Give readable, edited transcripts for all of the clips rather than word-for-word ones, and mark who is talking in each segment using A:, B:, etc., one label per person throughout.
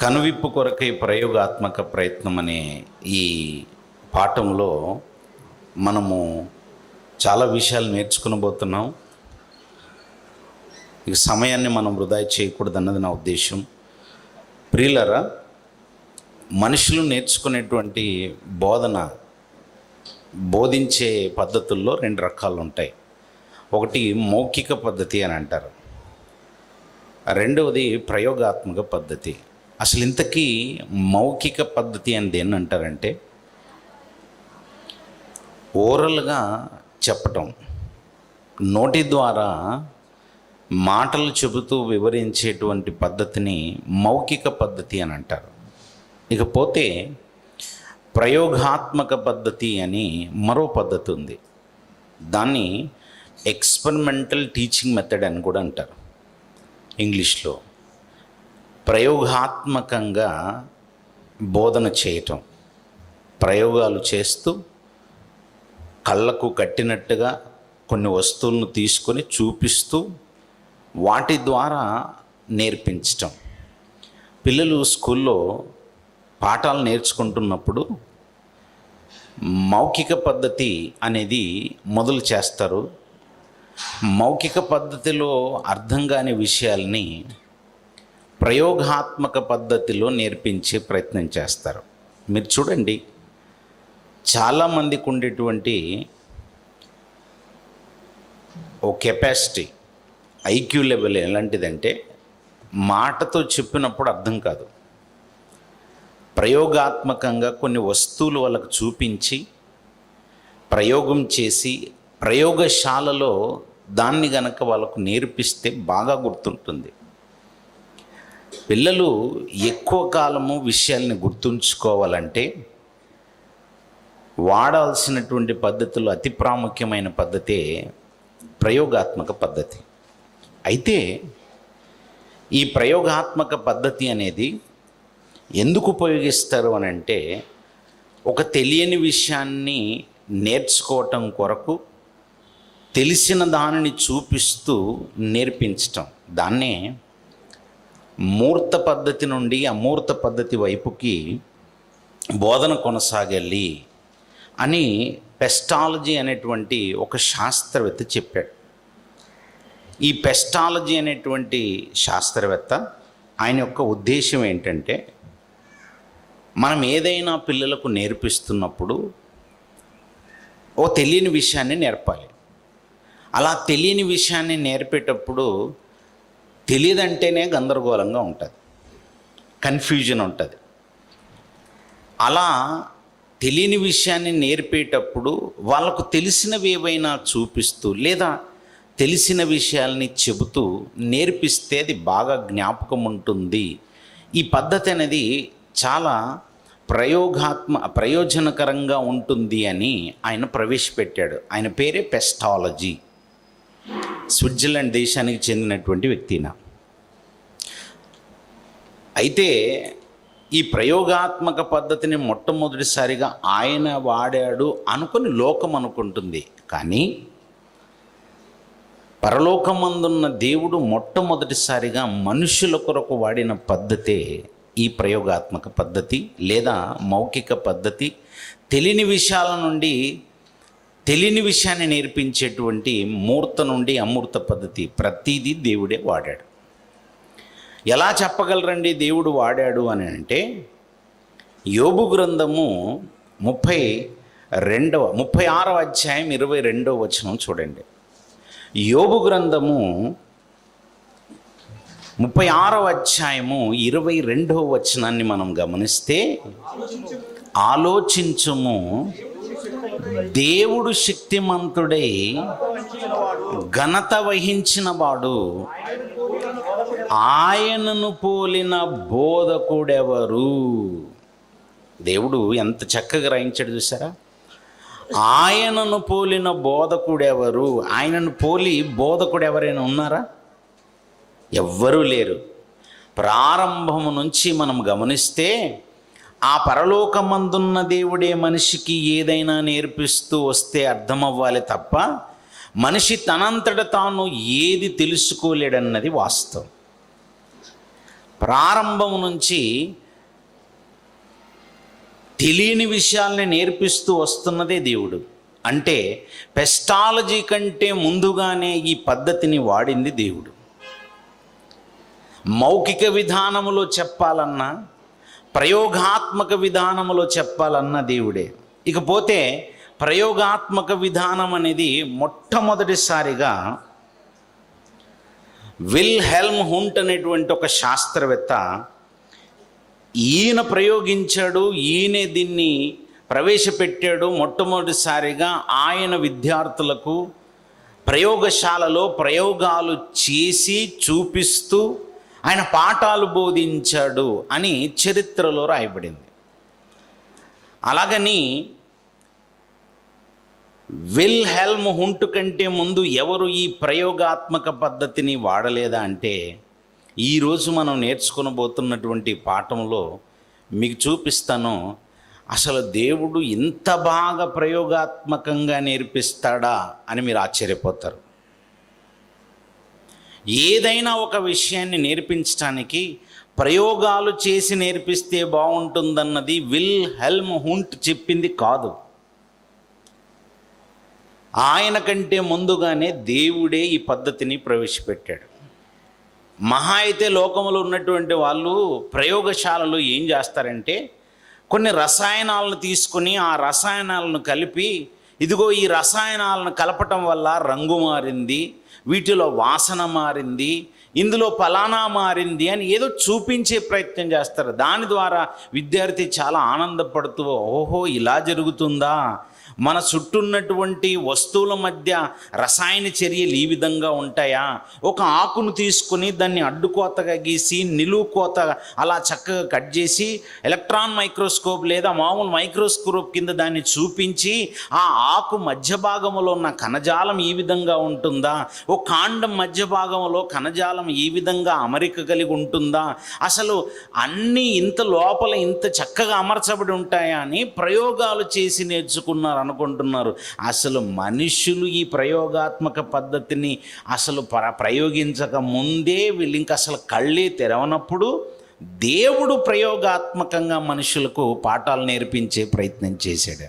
A: కనువిప్పు కొరకై ప్రయోగాత్మక ప్రయత్నం అనే ఈ పాఠంలో మనము చాలా విషయాలు నేర్చుకునబోతున్నాం. ఈ సమయాన్ని మనం వృధా చేయకూడదు అన్నది నా ఉద్దేశం. ప్రియులరా, మనుషులు నేర్చుకునేటువంటి బోధించే పద్ధతుల్లో రెండు రకాలు ఉంటాయి. ఒకటి మౌఖిక పద్ధతి అని అంటారు, రెండవది ప్రయోగాత్మక పద్ధతి. అసలు ఇంతకీ మౌఖిక పద్ధతి అని దేన్ని అంటారంటే, ఓరల్గా చెప్పటం, నోటి ద్వారా మాటలు చెబుతూ వివరించేటువంటి పద్ధతిని మౌఖిక పద్ధతి అని అంటారు. ఇకపోతే ప్రయోగాత్మక పద్ధతి అని మరో పద్ధతి ఉంది. దాన్ని ఎక్స్పెరిమెంటల్ టీచింగ్ మెథడ్ అని కూడా అంటారు ఇంగ్లీష్లో. ప్రయోగాత్మకంగా బోధన చేయటం, ప్రయోగాలు చేస్తూ కళ్ళకు కట్టినట్టుగా కొన్ని వస్తువులను తీసుకొని చూపిస్తూ వాటి ద్వారా నేర్పించటం. పిల్లలు స్కూల్లో పాఠాలు నేర్చుకుంటున్నప్పుడు మౌఖిక పద్ధతి అనేది మొదలు చేస్తారు. మౌఖిక పద్ధతిలో అర్థం కాని విషయాల్ని ప్రయోగాత్మక పద్ధతిలో నేర్పించే ప్రయత్నం చేస్తారు. మీరు చూడండి, చాలామందికి ఉండేటువంటి ఓ కెపాసిటీ, ఐక్యూ లెవెల్ ఎలాంటిదంటే, మాటతో చెప్పినప్పుడు అర్థం కాదు. ప్రయోగాత్మకంగా కొన్ని వస్తువులు వాళ్ళకు చూపించి ప్రయోగం చేసి ప్రయోగశాలలో దాన్ని గనక వాళ్ళకు నేర్పిస్తే బాగా గుర్తుంటుంది. పిల్లలు ఎక్కువ కాలము విషయాల్ని గుర్తుంచుకోవాలంటే వాడాల్సినటువంటి పద్ధతులు అతి ప్రాముఖ్యమైన పద్ధతే ప్రయోగాత్మక పద్ధతి. అయితే ఈ ప్రయోగాత్మక పద్ధతి అనేది ఎందుకు ఉపయోగిస్తారు అని అంటే, ఒక తెలియని విషయాన్ని నేర్చుకోవటం కొరకు తెలిసిన దానిని చూపిస్తూ నేర్పించటం. దాన్నే మూర్త పద్ధతి నుండి అమూర్త పద్ధతి వైపుకి బోధన కొనసాగాలి అని పెస్టాలజీ అనేటువంటి ఒక శాస్త్రవేత్త చెప్పాడు. ఈ పెస్టాలజీ అనేటువంటి శాస్త్రవేత్త, ఆయన యొక్క ఉద్దేశం ఏంటంటే, మనం ఏదైనా పిల్లలకు నేర్పిస్తున్నప్పుడు ఓ తెలియని విషయాన్ని నేర్పాలి. అలా తెలియని విషయాన్ని నేర్పేటప్పుడు తెలియదంటేనే గందరగోళంగా ఉంటుంది, కన్ఫ్యూజన్ ఉంటుంది. అలా తెలియని విషయాన్ని నేర్పేటప్పుడు వాళ్ళకు తెలిసినవి ఏవైనా చూపిస్తూ లేదా తెలిసిన విషయాల్ని చెబుతూ నేర్పిస్తే అది బాగా ఉంటుంది. ఈ పద్ధతి అనేది చాలా ప్రయోజనకరంగా ఉంటుంది అని ఆయన ప్రవేశపెట్టాడు. ఆయన పేరే పెస్టాలజీ. స్విట్జర్లాండ్ దేశానికి చెందినటువంటి వ్యక్తిన. అయితే ఈ ప్రయోగాత్మక పద్ధతిని మొట్టమొదటిసారిగా ఆయన వాడాడు అనుకుని లోకం అనుకుంటుంది. కానీ పరలోకమందున్న దేవుడు మొట్టమొదటిసారిగా మనుషుల కొరకు వాడిన పద్ధతే ఈ ప్రయోగాత్మక పద్ధతి లేదా మౌఖిక పద్ధతి. తెలియని విషయాల నుండి తెలియని విషయాన్ని నేర్పించేటువంటి మూర్త నుండి అమూర్త పద్ధతి ప్రతిదీ దేవుడే వాడాడు. ఎలా చెప్పగలరండి దేవుడు వాడాడు అని అంటే, యోబు గ్రంథము 36వ అధ్యాయం 22వ వచనం చూడండి. యోబు గ్రంథము 36వ అధ్యాయము 22వ వచనాన్ని మనం గమనిస్తే, ఆలోచించుము, దేవుడు శక్తిమంతుడై ఘనత వహించిన వాడు, ఆయనను పోలిన బోధకుడెవరు? దేవుడు ఎంత చక్కగా రాయించాడు చూసారా? ఆయనను పోలిన బోధకుడెవరు? ఆయనను పోలి బోధకుడు ఎవరైనా ఉన్నారా? ఎవ్వరూ లేరు. ప్రారంభము నుంచి మనం గమనిస్తే ఆ పరలోకమందున్న దేవుడే మనిషికి ఏదైనా నేర్పిస్తూ వస్తే అర్థమవ్వాలి తప్ప మనిషి తనంతట తాను ఏది తెలుసుకోలేడన్నది వాస్తవం. ప్రారంభం నుంచి తెలియని విషయాల్ని నేర్పిస్తూ వస్తున్నదే దేవుడు. అంటే పెస్టాలజీ కంటే ముందుగానే ఈ పద్ధతిని వాడింది దేవుడు. మౌఖిక విధానములో చెప్పాలన్నా, ప్రయోగాత్మక విధానములో చెప్పాలన్నా దేవుడే. ఇకపోతే ప్రయోగాత్మక విధానం అనేది మొట్టమొదటిసారిగా విల్హెల్మ్ హుంట్ అనేటువంటి ఒక శాస్త్రవేత్త ఈయన ప్రయోగించాడు, ఈయనే దీన్ని ప్రవేశపెట్టాడు. మొట్టమొదటిసారిగా ఆయన విద్యార్థులకు ప్రయోగశాలలో ప్రయోగాలు చేసి చూపిస్తూ ఆయన పాఠాలు బోధించాడు అని చరిత్రలో రాయబడింది. అలాగని విల్హెల్మ్ హుంట్ కంటే ముందు ఎవరు ఈ ప్రయోగాత్మక పద్ధతిని వాడలేదా అంటే, ఈరోజు మనం నేర్చుకునబోతున్నటువంటి పాఠంలో మీకు చూపిస్తాను. అసలు దేవుడు ఇంత బాగా ప్రయోగాత్మకంగా నేర్పిస్తాడా అని మీరు ఆశ్చర్యపోతారు. ఏదైనా ఒక విషయాన్ని నేర్పించడానికి ప్రయోగాలు చేసి నేర్పిస్తే బాగుంటుందన్నది విల్హెల్మ్ హుంట్ చెప్పింది కాదు. ఆయన కంటే ముందుగానే దేవుడే ఈ పద్ధతిని ప్రవేశపెట్టాడు. మహా అయితే లోకంలో ఉన్నటువంటి వాళ్ళు ప్రయోగశాలలో ఏం చేస్తారంటే, కొన్ని రసాయనాలను తీసుకొని ఆ రసాయనాలను కలిపి, ఇదిగో ఈ రసాయనాలను కలపటం వల్ల రంగు మారింది, వీటిలో వాసన మారింది, ఇందులో ఫలానా మారింది అని ఏదో చూపించే ప్రయత్నం చేస్తారు. దాని ద్వారా విద్యార్థి చాలా ఆనందపడుతూ, ఓహో ఇలా జరుగుతుందా, మన చుట్టూ ఉన్నటువంటి వస్తువుల మధ్య రసాయన చర్యలు ఈ విధంగా ఉంటాయా, ఒక ఆకును తీసుకుని దాన్ని అడ్డుకోతగా గీసి నిలువు కోత అలా చక్కగా కట్ చేసి ఎలక్ట్రాన్ మైక్రోస్కోప్ లేదా మామూలు మైక్రోస్కోప్ కింద దాన్ని చూపించి ఆ ఆకు మధ్య భాగంలో ఉన్న కణజాలం ఈ విధంగా ఉంటుందా, ఓ కాండం మధ్య భాగంలో కణజాలం ఈ విధంగా అమరిక కలిగి ఉంటుందా, అసలు అన్నీ ఇంత లోపల ఇంత చక్కగా అమర్చబడి ఉంటాయా అని ప్రయోగాలు చేసి నేర్చుకున్నారు అనుకుంటున్నారు. అసలు మనుషులు ఈ ప్రయోగాత్మక పద్ధతిని అసలు ప్రయోగించక ముందే వీళ్ళు ఇంక అసలు కళ్ళే తెరవనప్పుడు దేవుడు ప్రయోగాత్మకంగా మనుషులకు పాఠాలు నేర్పించే ప్రయత్నం చేశాడు.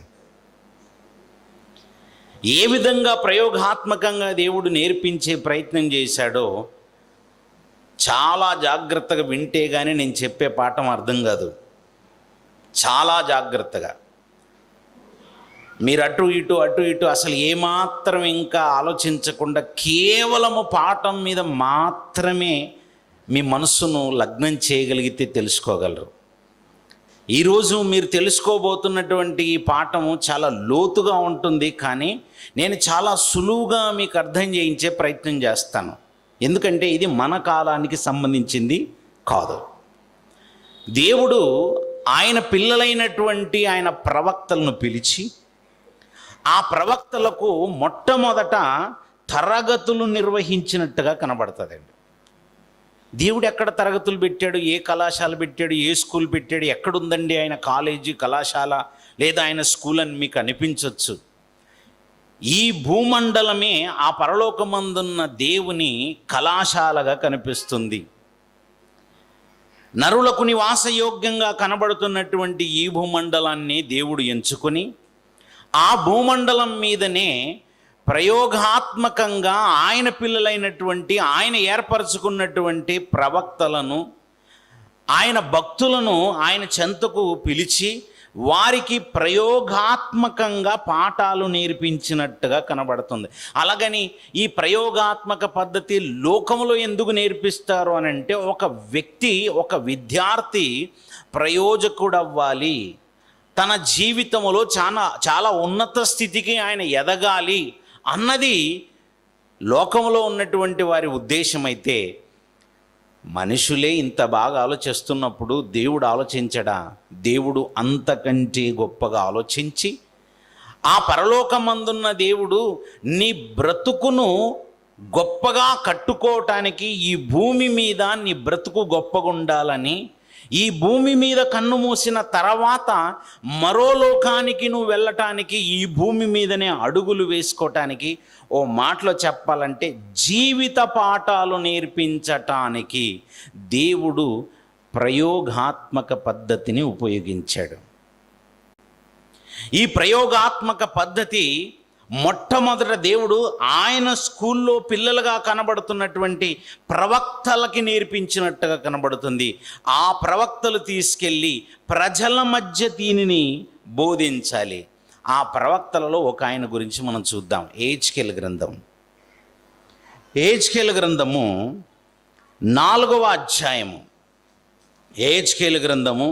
A: ఏ విధంగా ప్రయోగాత్మకంగా దేవుడు నేర్పించే ప్రయత్నం చేశాడో చాలా జాగ్రత్తగా వింటే కానీ నేను చెప్పే పాఠం అర్థం కాదు. చాలా జాగ్రత్తగా మీరు అటు ఇటు అసలు ఏమాత్రం ఇంకా ఆలోచించకుండా కేవలము పాఠం మీద మాత్రమే మీ మనసును లగ్నం చేయగలిగితే తెలుసుకోగలరు. ఈరోజు మీరు తెలుసుకోబోతున్నటువంటి ఈ పాఠము చాలా లోతుగా ఉంటుంది, కానీ నేను చాలా సులువుగా మీకు అర్థం చేయించే ప్రయత్నం చేస్తాను. ఎందుకంటే ఇది మన కాలానికి సంబంధించింది కాదు. దేవుడు ఆయన పిల్లలైనటువంటి ఆయన ప్రవక్తలను పిలిచి ఆ ప్రవక్తలకు మొట్టమొదట తరగతులు నిర్వహించినట్టుగా కనబడుతుందండి. దేవుడు ఎక్కడ తరగతులు పెట్టాడు, ఏ కళాశాల పెట్టాడు, ఏ స్కూల్ పెట్టాడు, ఎక్కడుందండి ఆయన కాలేజీ కళాశాల లేదా ఆయన స్కూల్ అని మీకు అనిపించవచ్చు. ఈ భూమండలమే ఆ పరలోకమందున్న దేవుని కళాశాలగా కనిపిస్తుంది. నరులకు నివాసయోగ్యంగా కనబడుతున్నటువంటి ఈ భూమండలాన్ని దేవుడు ఎంచుకొని ఆ భూమండలం మీదనే ప్రయోగాత్మకంగా ఆయన పిల్లలైనటువంటి ఆయన ఏర్పరచుకున్నటువంటి ప్రవక్తలను, ఆయన భక్తులను ఆయన చెంతకు పిలిచి వారికి ప్రయోగాత్మకంగా పాఠాలు నేర్పించినట్టుగా కనబడుతుంది. అలాగని ఈ ప్రయోగాత్మక పద్ధతి లోకంలో ఎందుకు నేర్పిస్తారు అని అంటే, ఒక వ్యక్తి ఒక విద్యార్థి ప్రయోజకుడు అవ్వాలి, తన జీవితంలో చాలా ఉన్నత స్థితికి ఆయన ఎదగాలి అన్నది లోకంలో ఉన్నటువంటి వారి ఉద్దేశం అయితే, మనుషులే ఇంత బాగా ఆలోచిస్తున్నప్పుడు దేవుడు ఆలోచించడా? దేవుడు అంతకంటే గొప్పగా ఆలోచించి ఆ పరలోకమందున్న దేవుడు నీ బ్రతుకును గొప్పగా కట్టుకోవటానికి ఈ భూమి మీద నీ బ్రతుకు గొప్పగా ఉండాలని, ఈ భూమి మీద కన్ను మూసిన తర్వాత మరో లోకానికి నువ్వు వెళ్ళటానికి, ఈ భూమి మీదనే అడుగులు వేసుకోవటానికి, ఓ మాటలో చెప్పాలంటే జీవిత పాఠాలు నేర్పించటానికి దేవుడు ప్రయోగాత్మక పద్ధతిని ఉపయోగించాడు. ఈ ప్రయోగాత్మక పద్ధతి మొట్టమొదట దేవుడు ఆయన స్కూల్లో పిల్లలుగా కనబడుతున్నటువంటి ప్రవక్తలకి నేర్పించినట్టుగా కనబడుతుంది. ఆ ప్రవక్తలు తీసుకెళ్ళి ప్రజల మధ్య దీనిని బోధించాలి. ఆ ప్రవక్తలలో ఒక ఆయన గురించి మనం చూద్దాం. యెహెజ్కేలు గ్రంథం 4వ అధ్యాయము. యెహెజ్కేలు గ్రంథము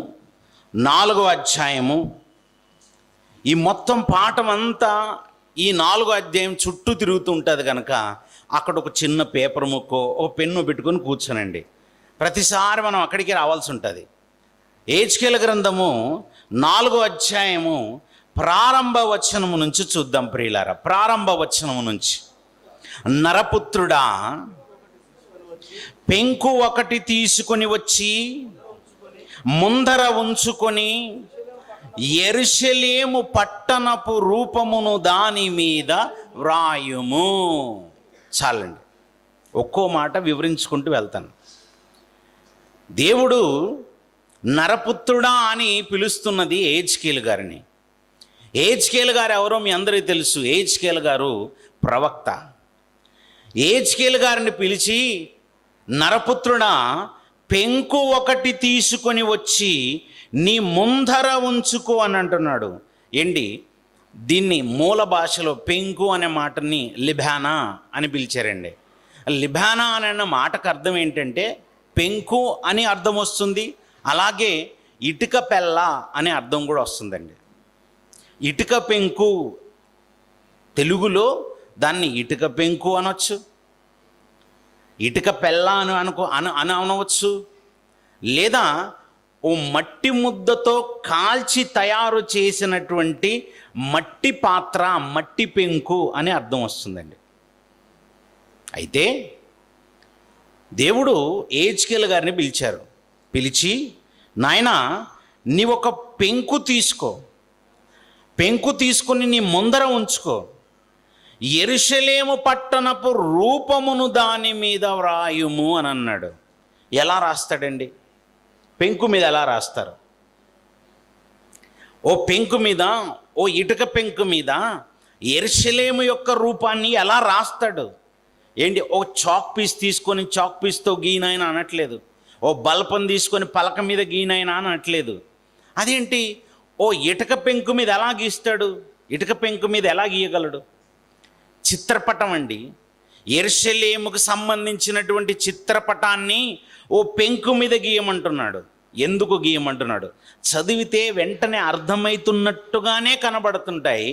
A: 4వ అధ్యాయము. ఈ మొత్తం పాఠం అంతా ఈ 4వ అధ్యాయం చుట్టూ తిరుగుతూ ఉంటుంది కనుక అక్కడ ఒక చిన్న పేపర్ ముక్కో ఒక పెన్ను పెట్టుకొని కూర్చోనండి. ప్రతిసారి మనం అక్కడికి రావాల్సి ఉంటుంది. యెహెజ్కేలు గ్రంథము 4వ అధ్యాయము ప్రారంభ వచనము నుంచి చూద్దాం ప్రియులారా. ప్రారంభ వచనము నుంచి, నరపుత్రుడా, పెంకు ఒకటి తీసుకొని వచ్చి ముందర ఉంచుకొని యెరూషలేము పట్టణపు రూపమును దాని మీద వ్రాయుము. చాలండి, ఒక్కో మాట వివరించుకుంటూ వెళ్తాను. దేవుడు నరపుత్రుడా అని పిలుస్తున్నది యెహెజ్కేలు గారిని. యెహెజ్కేలు గారు ఎవరో మీ అందరికీ తెలుసు. యెహెజ్కేలు గారు ప్రవక్త. యెహెజ్కేలు గారిని పిలిచి, నరపుత్రుడా, పెంకు ఒకటి తీసుకొని వచ్చి నీ ముందర ఉంచుకో అని అంటున్నాడు. ఏంటి దీన్ని మూల భాషలో పెంకు అనే మాటని లిబానా అని పిలిచారండి. లిబానా అనే మాటకు అర్థం ఏంటంటే పెంకు అని అర్థం వస్తుంది, అలాగే ఇటుక పెళ్ళ అనే అర్థం కూడా వస్తుందండి. ఇటుక పెంకు, తెలుగులో దాన్ని ఇటుక పెంకు అనొచ్చు, ఇటుక పెళ్ళ అనవచ్చు, లేదా ఓ మట్టి ముద్దతో కాల్చి తయారు చేసినటువంటి మట్టి పాత్ర, మట్టి పెంకు అని అర్థం వస్తుందండి. అయితే దేవుడు యెహెజ్కేలు గారిని పిలిచారు. పిలిచి, నాయనా, నీవొక పెంకు తీసుకో, పెంకు తీసుకొని నీ ముందర ఉంచుకో, యెరూషలేము పట్టణపు రూపమును దాని మీద వ్రాయుము అని అన్నాడు. ఎలా రాస్తాడండి? పెంకు మీద ఎలా రాస్తారు? ఓ పెంకు మీద, ఓ ఇటుక పెంకు మీద యెరూషలేము యొక్క రూపాన్ని ఎలా రాస్తాడు? ఏంటి, ఓ చాక్ పీస్ తీసుకొని చాక్ పీస్తో గీనైనా అనట్లేదు, ఓ బల్పం తీసుకొని పలక మీద గీనైనా అనట్లేదు. అదేంటి, ఓ ఇటుక పెంకు మీద ఎలా గీస్తాడు? ఇటుక పెంకు మీద ఎలా గీయగలడు? చిత్రపటం అండి. యెరూషలేముకు సంబంధించినటువంటి చిత్రపటాన్ని ఓ పెంకు మీద గీయమంటున్నాడు. ఎందుకు గీయమంటున్నాడు? చదివితే వెంటనే అర్థమవుతున్నట్టుగానే కనబడుతుంటాయి,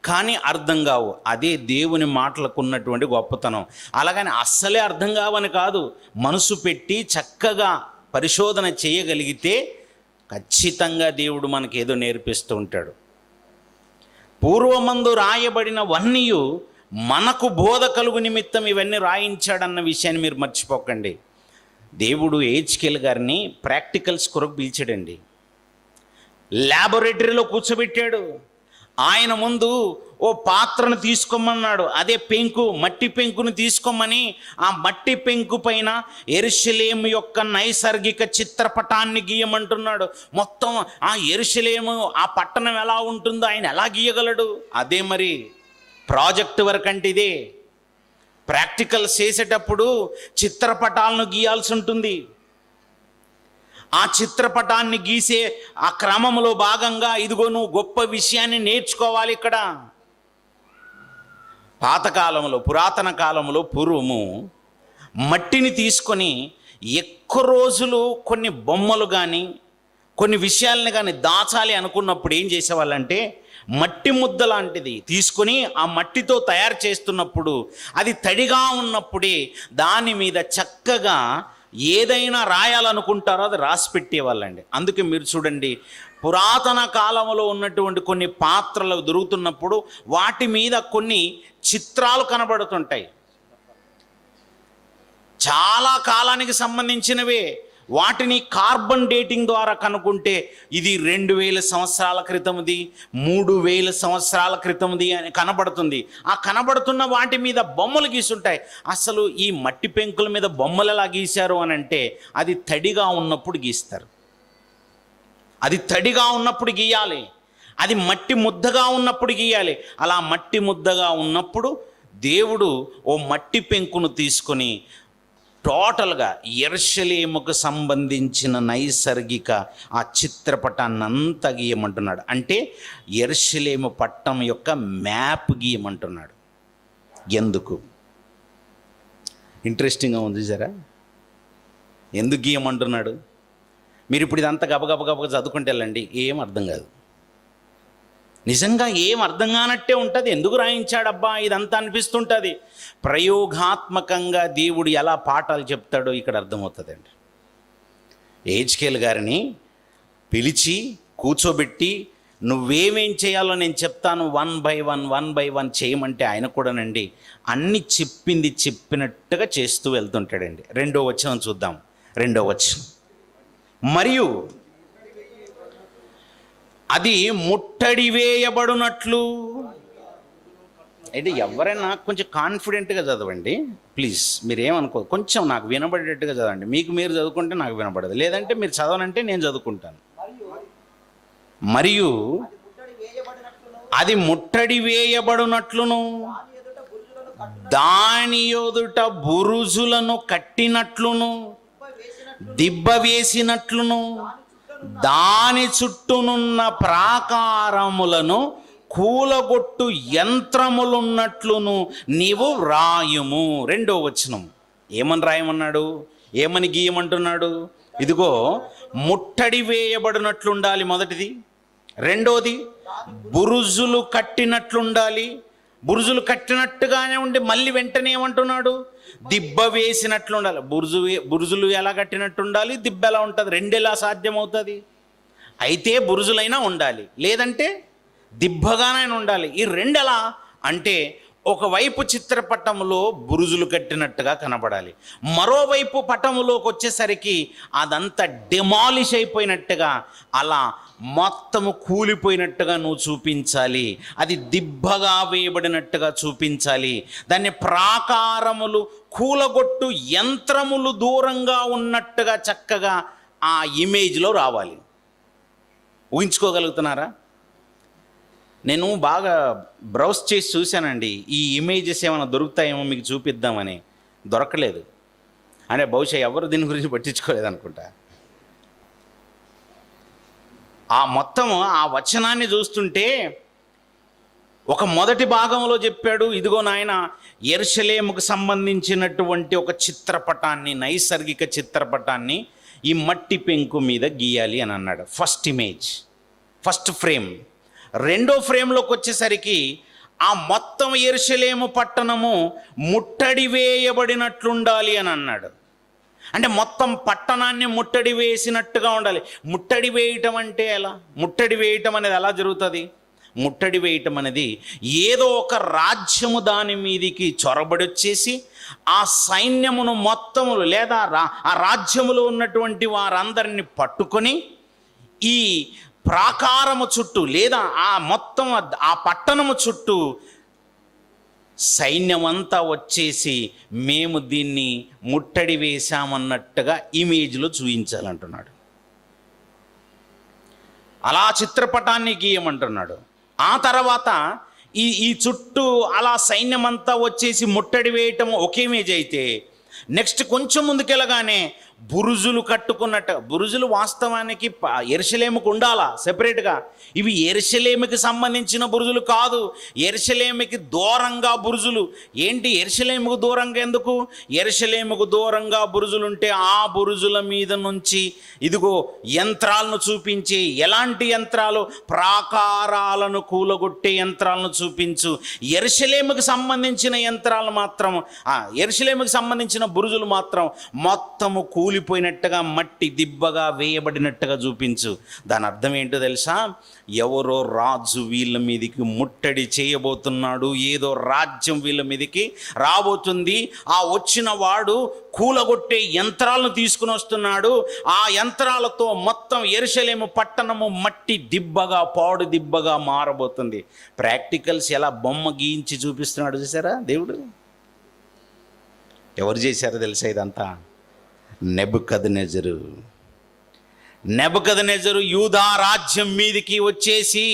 A: కానీ అర్థం కావు. అదే దేవుని మాటలకు ఉన్నటువంటి గొప్పతనం. అలాగని అస్సలే అర్థం కావని కాదు, మనసు పెట్టి చక్కగా పరిశోధన చేయగలిగితే ఖచ్చితంగా దేవుడు మనకి ఏదో నేర్పిస్తూ ఉంటాడు. పూర్వమందు రాయబడినవన్నీయు మనకు బోధ కలుగు నిమిత్తం ఇవన్నీ రాయించాడన్న విషయాన్ని మీరు మర్చిపోకండి. దేవుడు యెహెజ్కేలు గారిని ప్రాక్టికల్స్ కొరకు పిలిచాడండి. ల్యాబొరేటరీలో కూర్చోబెట్టాడు. ఆయన ముందు ఓ పాత్రను తీసుకోమన్నాడు. అదే పెంకు, మట్టి పెంకును తీసుకోమని ఆ మట్టి పెంకు పైన యెరూషలేము యొక్క నైసర్గిక చిత్రపటాన్ని గీయమంటున్నాడు. మొత్తం ఆ యెరూషలేము, ఆ పట్టణం ఎలా ఉంటుందో ఆయన ఎలా గీయగలడు? అదే మరి ప్రాజెక్ట్ వర్క్ అంటే ఇదే. ప్రాక్టికల్ చేసేటప్పుడు చిత్రపటాలను గీయాల్సి ఉంటుంది. ఆ చిత్రపటాన్ని గీసే ఆ క్రమంలో భాగంగా ఇదిగో నువ్వు గొప్ప విషయాన్ని నేర్చుకోవాలి. ఇక్కడ పాతకాలంలో, పురాతన కాలంలో, పూర్వము మట్టిని తీసుకొని ఎక్కువ రోజులు కొన్ని బొమ్మలు కానీ కొన్ని విషయాలను కానీ దాచాలి అనుకున్నప్పుడు ఏం చేసేవాళ్ళంటే మట్టి ముద్ద లాంటిది తీసుకొని ఆ మట్టితో తయారు చేస్తున్నప్పుడు అది తడిగా ఉన్నప్పుడే దాని మీద చక్కగా ఏదైనా రాయాలనుకుంటారో అది రాసి పెట్టేవాళ్ళండి. అందుకే మీరు చూడండి, పురాతన కాలంలో ఉన్నటువంటి కొన్ని పాత్రలు దొరుకుతున్నప్పుడు వాటి మీద కొన్ని చిత్రాలు కనబడుతుంటాయి. చాలా కాలానికి సంబంధించినవే. వాటిని కార్బన్ డేటింగ్ ద్వారా కనుక్కుంటే ఇది 2000 సంవత్సరాల క్రితంది, 3000 సంవత్సరాల క్రితంది అని కనబడుతుంది. ఆ కనబడుతున్న వాటి మీద బొమ్మలు గీసుంటాయి. అసలు ఈ మట్టి పెంకుల మీద బొమ్మలు ఎలా గీశారు అని అంటే అది తడిగా ఉన్నప్పుడు గీస్తారు. అది తడిగా ఉన్నప్పుడు గీయాలి, అది మట్టి ముద్దగా ఉన్నప్పుడు గీయాలి. అలా మట్టి ముద్దగా ఉన్నప్పుడు దేవుడు ఓ మట్టి పెంకును తీసుకొని టోటల్గా యెరూషలేముకు సంబంధించిన నైసర్గిక ఆ చిత్రపటాన్ని అంతా గీయమంటున్నాడు. అంటే యెరూషలేము పట్టణం యొక్క మ్యాప్ గీయమంటున్నాడు. ఎందుకు? ఇంట్రెస్టింగ్గా ఉంది జరా. ఎందుకు గీయమంటున్నాడు? మీరు ఇప్పుడు ఇదంతా గబగబ చదువుకుంటే వెళ్ళండి, ఏం అర్థం కాదు. నిజంగా ఏం అర్థం కానట్టే ఉంటుంది. ఎందుకు రాయించాడబ్బా ఇదంతా అనిపిస్తుంటుంది. ప్రయోగాత్మకంగా దేవుడు ఎలా పాఠాలు చెప్తాడో ఇక్కడ అర్థమవుతుందండి. హెచ్కేల్ గారిని పిలిచి కూర్చోబెట్టి నువ్వేమేం చేయాలో నేను చెప్తాను, 1 by 1 చేయమంటే ఆయన కూడానండి అన్ని చెప్పినట్టుగా చేస్తూ వెళ్తుంటాడండి. 2వ వచనం చూద్దాం. 2వ వచనం, మరియు అది ముట్టడి వేయబడినట్లు. అంటే ఎవరైనా కొంచెం కాన్ఫిడెంట్గా చదవండి ప్లీజ్. మీరేమనుకో, కొంచెం నాకు వినబడేటట్టుగా చదవండి. మీకు మీరు చదువుకుంటే నాకు వినబడదు, లేదంటే మీరు చదవనంటే నేను చదువుకుంటాను. మరియు అది ముట్టడి వేయబడినట్లును దాని ఎదుట బురుజులను కట్టినట్లును దిబ్బ వేసినట్లును దాని చుట్టూనున్న ప్రాకారములను కూలగొట్టు యంత్రములున్నట్లును నీవు రాయుము. 2వ వచనం ఏమని రాయమన్నాడు? ఏమని గీయమంటున్నాడు? ఇదిగో ముట్టడి వేయబడినట్లుండాలి మొదటిది. 2వది బురుజులు కట్టినట్లుండాలి. బురుజులు కట్టినట్టుగానే ఉండి మళ్ళీ వెంటనే ఏమంటున్నాడు? దిబ్బ వేసినట్లు ఉండాలి. బురుజులు ఎలా కట్టినట్టు ఉండాలి, దిబ్బ ఎలా ఉంటుంది? 2 ఎలా సాధ్యమవుతుంది? అయితే బురుజులైనా ఉండాలి, లేదంటే దిబ్బగానైనా ఉండాలి. ఈ 2 ఎలా అంటే ఒకవైపు చిత్రపటంలో బురుజులు కట్టినట్టుగా కనబడాలి, మరోవైపు పటములోకి వచ్చేసరికి అదంతా డిమాలిష్ అయిపోయినట్టుగా, అలా మొత్తము కూలిపోయినట్టుగా నువ్వు చూపించాలి. అది దిబ్బగా వేయబడినట్టుగా చూపించాలి. దాన్ని ప్రాకారములు కూలగొట్టు యంత్రములు దూరంగా ఉన్నట్టుగా చక్కగా ఆ ఇమేజ్లో రావాలి. ఊహించుకోగలుగుతున్నారా? నేను బాగా బ్రౌజ్ చేసి చూశానండి, ఈ ఇమేజెస్ ఏమైనా దొరుకుతాయేమో మీకు చూపిద్దామని. దొరకలేదు. అంటే బహుశా ఎవరు దీని గురించి పట్టించుకోలేదు అనుకుంటా. ఆ మొత్తం ఆ వచనాన్ని చూస్తుంటే ఒక మొదటి భాగంలో చెప్పాడు, ఇదిగో నాయన యెరూషలేముకు సంబంధించినటువంటి ఒక చిత్రపటాన్ని, నైసర్గిక చిత్రపటాన్ని ఈ మట్టి పెంకు మీద గీయాలి అని అన్నాడు. First image, first frame. 2వ ఫ్రేమ్లోకి వచ్చేసరికి ఆ మొత్తం యెరూషలేము పట్టణము ముట్టడి వేయబడినట్లుండాలి అని అన్నాడు. అంటే మొత్తం పట్టణాన్ని ముట్టడి వేసినట్టుగా ఉండాలి. ముట్టడి వేయటం అంటే ఎలా? ముట్టడి వేయటం అనేది ఎలా జరుగుతుంది? ముట్టడి వేయటం అనేది ఏదో ఒక రాజ్యము దాని మీదికి చొరబడి వచ్చేసి ఆ సైన్యమును మొత్తములు లేదా ఆ రాజ్యములో ఉన్నటువంటి వారందరిని పట్టుకొని ఈ ప్రాకారము చుట్టూ లేదా ఆ మొత్తం ఆ పట్టణము చుట్టూ సైన్యమంతా వచ్చేసి మేము దీన్ని ముట్టడి వేశామన్నట్టుగా ఇమేజ్లో చూపించాలంటున్నాడు. అలా చిత్రపటాన్ని గీయమంటున్నాడు. ఆ తర్వాత ఈ చుట్టూ అలా సైన్యమంతా వచ్చేసి ముట్టడి వేయటం ఒక ఇమేజ్ అయితే, నెక్స్ట్ కొంచెం ముందుకెళ్ళగానే బురుజులు కట్టుకున్నట్టు. బురుజులు వాస్తవానికి యెరూషలేముకు ఉండాలా సెపరేట్గా. ఇవి యెరూషలేముకి సంబంధించిన బురుజులు కాదు, యెరూషలేముకి దూరంగా బురుజులు. ఏంటి యెరూషలేముకు దూరంగా ఎందుకు? యెరూషలేముకు దూరంగా బురుజులు ఉంటే ఆ బురుజుల మీద నుంచి ఇదిగో యంత్రాలను చూపించి, ఎలాంటి యంత్రాలు? ప్రాకారాలను కూలగొట్టే యంత్రాలను చూపించు. యెరూషలేముకి సంబంధించిన యంత్రాలు మాత్రం, యెరూషలేముకి సంబంధించిన బురుజులు మాత్రం మొత్తము కూలిపోయినట్టుగా మట్టి దిబ్బగా వేయబడినట్టుగా చూపించు. దాని అర్థం ఏంటో తెలుసా? ఎవరో రాజు వీళ్ళ మీదకి ముట్టడి చేయబోతున్నాడు, ఏదో రాజ్యం వీళ్ళ మీదకి రాబోతుంది. ఆ వచ్చిన వాడు కూలగొట్టే యంత్రాలను తీసుకుని వస్తున్నాడు. ఆ యంత్రాలతో మొత్తం యెరూషలేము పట్టణము మట్టి దిబ్బగా, పాడు దిబ్బగా మారబోతుంది. ప్రాక్టికల్స్ ఎలా బొమ్మ గీయించి చూపిస్తున్నాడు చూసారా దేవుడు? ఎవరు చేశారో తెలుసా ఇదంతా? నెబుకద్నెజరు యూదా రాజ్యం మీదికి వచ్చేసి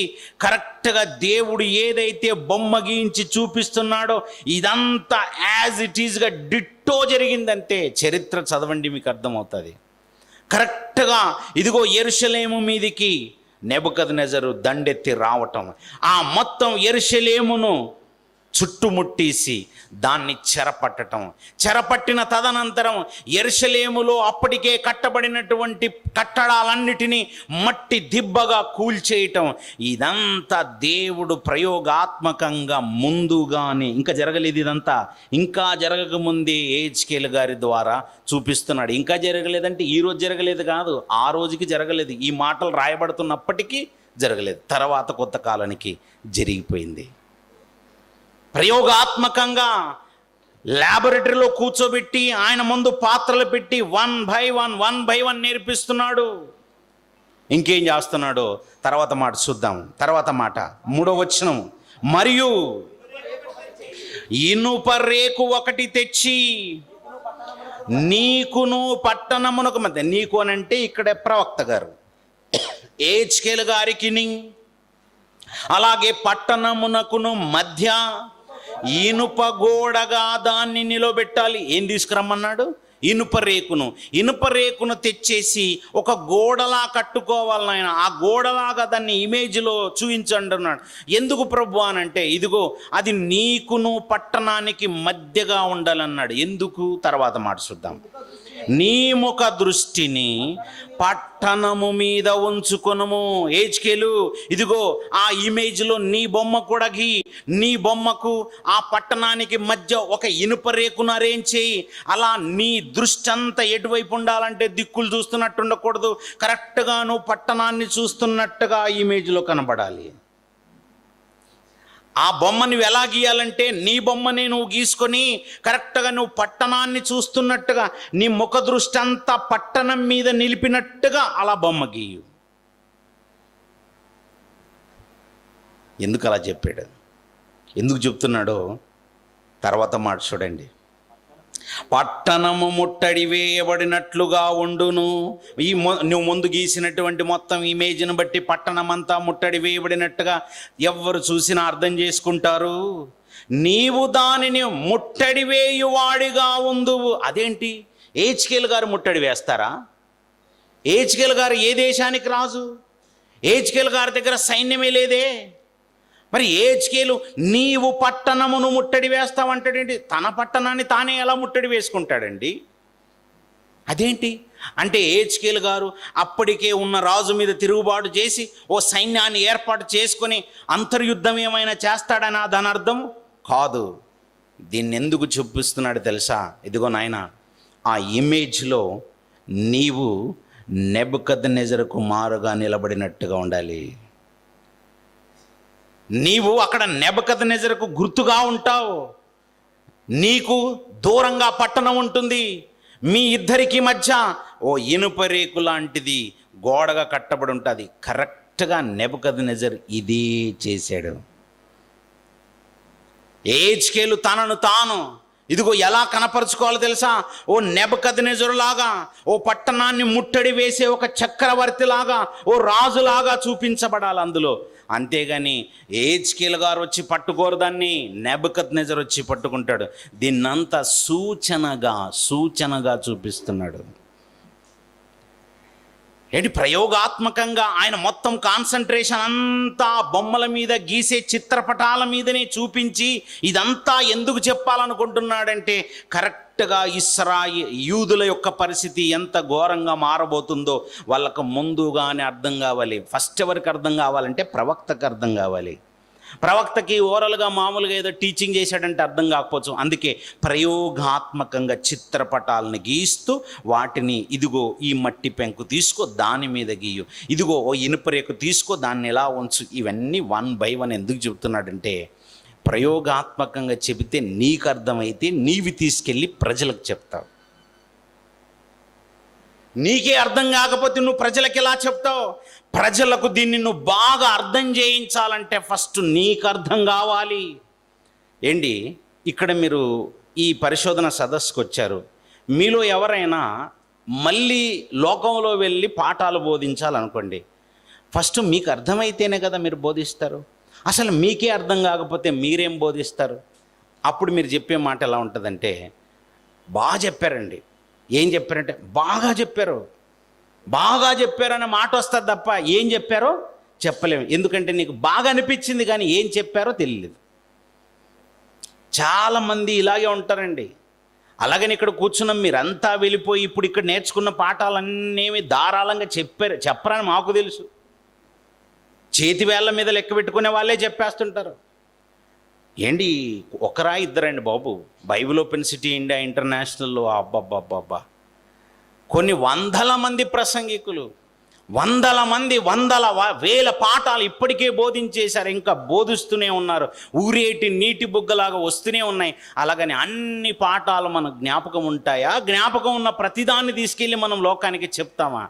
A: కరెక్ట్గా దేవుడు ఏదైతే బొమ్మ గీయించి చూపిస్తున్నాడో ఇదంతా యాజ్ ఇట్ ఈజ్గా డిట్టో జరిగిందంటే చరిత్ర చదవండి, మీకు అర్థమవుతుంది. కరెక్ట్గా ఇదిగో యెరూషలేము మీదికి నెబుకద్నెజరు దండెత్తి రావటం, ఆ మొత్తం యెరూషలేమును చుట్టుముట్టేసి దాన్ని చెరపట్టిన తదనంతరం యెరూషలేములో అప్పటికే కట్టబడినటువంటి కట్టడాలన్నిటినీ మట్టి దిబ్బగా కూల్చేయటం, ఇదంతా దేవుడు ప్రయోగాత్మకంగా ముందుగానే, ఇంకా జరగలేదు ఇదంతా, ఇంకా జరగకముందే యెహెజ్కేలు గారి ద్వారా చూపిస్తున్నాడు. ఇంకా జరగలేదంటే ఈరోజు జరగలేదు కాదు, ఆ రోజుకి జరగలేదు, ఈ మాటలు రాయబడుతున్నప్పటికీ జరగలేదు, తర్వాత కొత్త కాలానికి జరిగిపోయింది. ప్రయోగాత్మకంగా ల్యాబొరేటరీలో కూర్చోబెట్టి ఆయన ముందు పాత్రలు పెట్టి వన్ బై వన్ నేర్పిస్తున్నాడు. ఇంకేం చేస్తున్నాడో తర్వాత మాట చూద్దాం. తర్వాత మాట 3వ వచనం, మరియు ఇనుప రేకు ఒకటి తెచ్చి నీకును పట్టణమునకు మధ్య, నీకు అనంటే ఇక్కడ ప్రవక్త గారు యెహెజ్కేలు గారికిని అలాగే పట్టణమునకును మధ్య ఇనుప గోడగా దాన్ని నిలబెట్టాలి. ఏం తీసుకురమ్మన్నాడు? ఇనుప రేకును తెచ్చేసి ఒక గోడలా కట్టుకోవాలి నాయన, ఆ గోడలాగా దాన్ని ఇమేజ్లో చూపించండి అన్నాడు. ఎందుకు ప్రభు అనంటే ఇదిగో అది నీకును పట్టణానికి మధ్యగా ఉండాలన్నాడు. ఎందుకు? తర్వాత మాట చూద్దాం. నీ ముఖ దృష్టిని పట్టణము మీద ఉంచుకొనుము. యెహెజ్కేలు ఇదిగో ఆ ఇమేజ్లో నీ బొమ్మ కూడా గీ, నీ బొమ్మకు ఆ పట్టణానికి మధ్య ఒక ఇనుప రేకును అరేంజ్ చేయి. అలా నీ దృష్టి అంతా ఎటువైపు ఉండాలంటే దిక్కులు చూస్తున్నట్టు ఉండకూడదు, కరెక్ట్గా నువ్వు పట్టణాన్ని చూస్తున్నట్టుగా ఆ ఇమేజ్లో కనబడాలి. ఆ బొమ్మ నువ్వు ఎలా గీయాలంటే నీ బొమ్మని నువ్వు గీసుకొని కరెక్ట్గా నువ్వు పట్టణాన్ని చూస్తున్నట్టుగా నీ ముఖ దృష్టి అంతా పట్టణం మీద నిలిపినట్టుగా అలా బొమ్మ గీయు. ఎందుకు అలా చెప్పాడు? ఎందుకు చెప్తున్నాడో తర్వాత మాట చూడండి. పట్టణము ముట్టడి వేయబడినట్లుగా ఉండును. నువ్వు ముందు గీసినటువంటి మొత్తం ఇమేజ్ని బట్టి పట్టణం అంతా ముట్టడి వేయబడినట్టుగా ఎవరు చూసినా అర్థం చేసుకుంటారు. నీవు దానిని ముట్టడి వేయువాడిగా ఉందువు. అదేంటి? యెహెజ్కేలు గారు ముట్టడి వేస్తారా? యెహెజ్కేలు గారు ఏ దేశానికి రాజు? యెహెజ్కేలు గారి దగ్గర సైన్యమే లేదే. మరి యెహెజ్కేలు నీవు పట్టణమును ముట్టడి వేస్తావంటాడేంటి? తన పట్టణాన్ని తానే ఎలా ముట్టడి వేసుకుంటాడండి? అదేంటి అంటే యెహెజ్కేలు గారు అప్పటికే ఉన్న రాజు మీద తిరుగుబాటు చేసి ఓ సైన్యాన్ని ఏర్పాటు చేసుకొని అంతర్యుద్ధం ఏమైనా చేస్తాడనా దాని అర్థం కాదు. దీన్ని ఎందుకు చూపిస్తున్నాడు తెలుసా? ఇదిగో నాయన, ఆ ఇమేజ్లో నీవు నెబుకద్నెజరుకు మారుగా నిలబడినట్టుగా ఉండాలి. నీవు అక్కడ నెబుకద్నెజరుకు గుర్తుగా ఉంటావు. నీకు దూరంగా పట్టణం ఉంటుంది, మీ ఇద్దరికి మధ్య ఓ ఇనుప రేకు లాంటిది గోడగా కట్టబడి ఉంటుంది. కరెక్ట్గా నెబుకద్నెజరు ఇదే చేశాడు. యెహెజ్కేలు తనను తాను ఇదిగో ఎలా కనపరుచుకోవాలో తెలుసా? ఓ నెబుకద్నెజరులాగా, ఓ పట్టణాన్ని ముట్టడి వేసే ఒక చక్రవర్తిలాగా, ఓ రాజులాగా చూపించబడాలి అందులో. అంతేగాని యెహెజ్కేలు గారు వచ్చి పట్టుకోరు, దాన్ని నెబుకద్నెజరు వచ్చి పట్టుకుంటాడు. దీన్నంతా సూచనగా చూపిస్తున్నాడు. ఏంటి? ప్రయోగాత్మకంగా ఆయన మొత్తం కాన్సన్ట్రేషన్ అంతా బొమ్మల మీద గీసే చిత్రపటాల మీదనే చూపించి ఇదంతా ఎందుకు చెప్పాలనుకుంటున్నాడంటే కరెక్ట్గా యూదుల యొక్క పరిస్థితి ఎంత ఘోరంగా మారబోతుందో వాళ్ళకు ముందుగానే అర్థం కావాలి. ఫస్ట్ ఎవరికి అర్థం కావాలంటే ప్రవక్తకు అర్థం కావాలి. ప్రవక్తకి ఓరల్గా మామూలుగా ఏదో టీచింగ్ చేశాడంటే అర్థం కాకపోవచ్చు. అందుకే ప్రయోగాత్మకంగా చిత్రపటాలను గీస్తూ వాటిని, ఇదిగో ఈ మట్టి పెంకు తీసుకో దాని మీద గీయు, ఇదిగో ఓ ఇనుప రేకు తీసుకో దాన్ని ఎలా ఉంచు, ఇవన్నీ 1 by 1 ఎందుకు చెబుతున్నాడంటే ప్రయోగాత్మకంగా చెబితే నీకు అర్థమైతే నీవి తీసుకెళ్ళి ప్రజలకు చెప్తావు. నీకే అర్థం కాకపోతే నువ్వు ప్రజలకు ఎలా చెప్తావు? ప్రజలకు దీన్ని నువ్వు బాగా అర్థం చేయించాలంటే ఫస్ట్ నీకు అర్థం కావాలి. ఏంటి, ఇక్కడ మీరు ఈ పరిశోధన సదస్సుకు వచ్చారు, మీలో ఎవరైనా మళ్ళీ లోకంలో వెళ్ళి పాఠాలు బోధించాలనుకోండి, ఫస్ట్ మీకు అర్థమైతేనే కదా మీరు బోధిస్తారు. అసలు మీకే అర్థం కాకపోతే మీరేం బోధిస్తారు? అప్పుడు మీరు చెప్పే మాట ఎలా ఉంటుందంటే, బాగా చెప్పారండి. ఏం చెప్పారంటే బాగా చెప్పారనే మాట వస్తుంది తప్ప ఏం చెప్పారో చెప్పలేము. ఎందుకంటే నీకు బాగా అనిపించింది కానీ ఏం చెప్పారో తెలియలేదు. చాలామంది ఇలాగే ఉంటారండి. అలాగని ఇక్కడ కూర్చున్నాం, మీరంతా వెళ్ళిపోయి ఇప్పుడు ఇక్కడ నేర్చుకున్న పాఠాలన్నీ ధారాళంగా చెప్పరని మాకు తెలుసు. చేతి వేళ్ళ మీద లెక్క పెట్టుకునే వాళ్ళే చెప్పేస్తుంటారు. ఏంటి, ఒకరా ఇద్దరండి బాబు, బైబిల్ ఓపెన్ సిటీ ఇండియా ఇంటర్నేషనల్లో అబ్బబ్బబ్బబ్బా కొన్ని వందల మంది ప్రసంగికులు, వేల పాఠాలు ఇప్పటికే బోధించేశారు, ఇంకా బోధిస్తూనే ఉన్నారు. ఊరేటి నీటి బుగ్గలాగా వస్తూనే ఉన్నాయి. అలాగని అన్ని పాఠాలు మనకు జ్ఞాపకం ఉంటాయా? జ్ఞాపకం ఉన్న ప్రతిదాన్ని తీసుకెళ్ళి మనం లోకానికి చెప్తామా?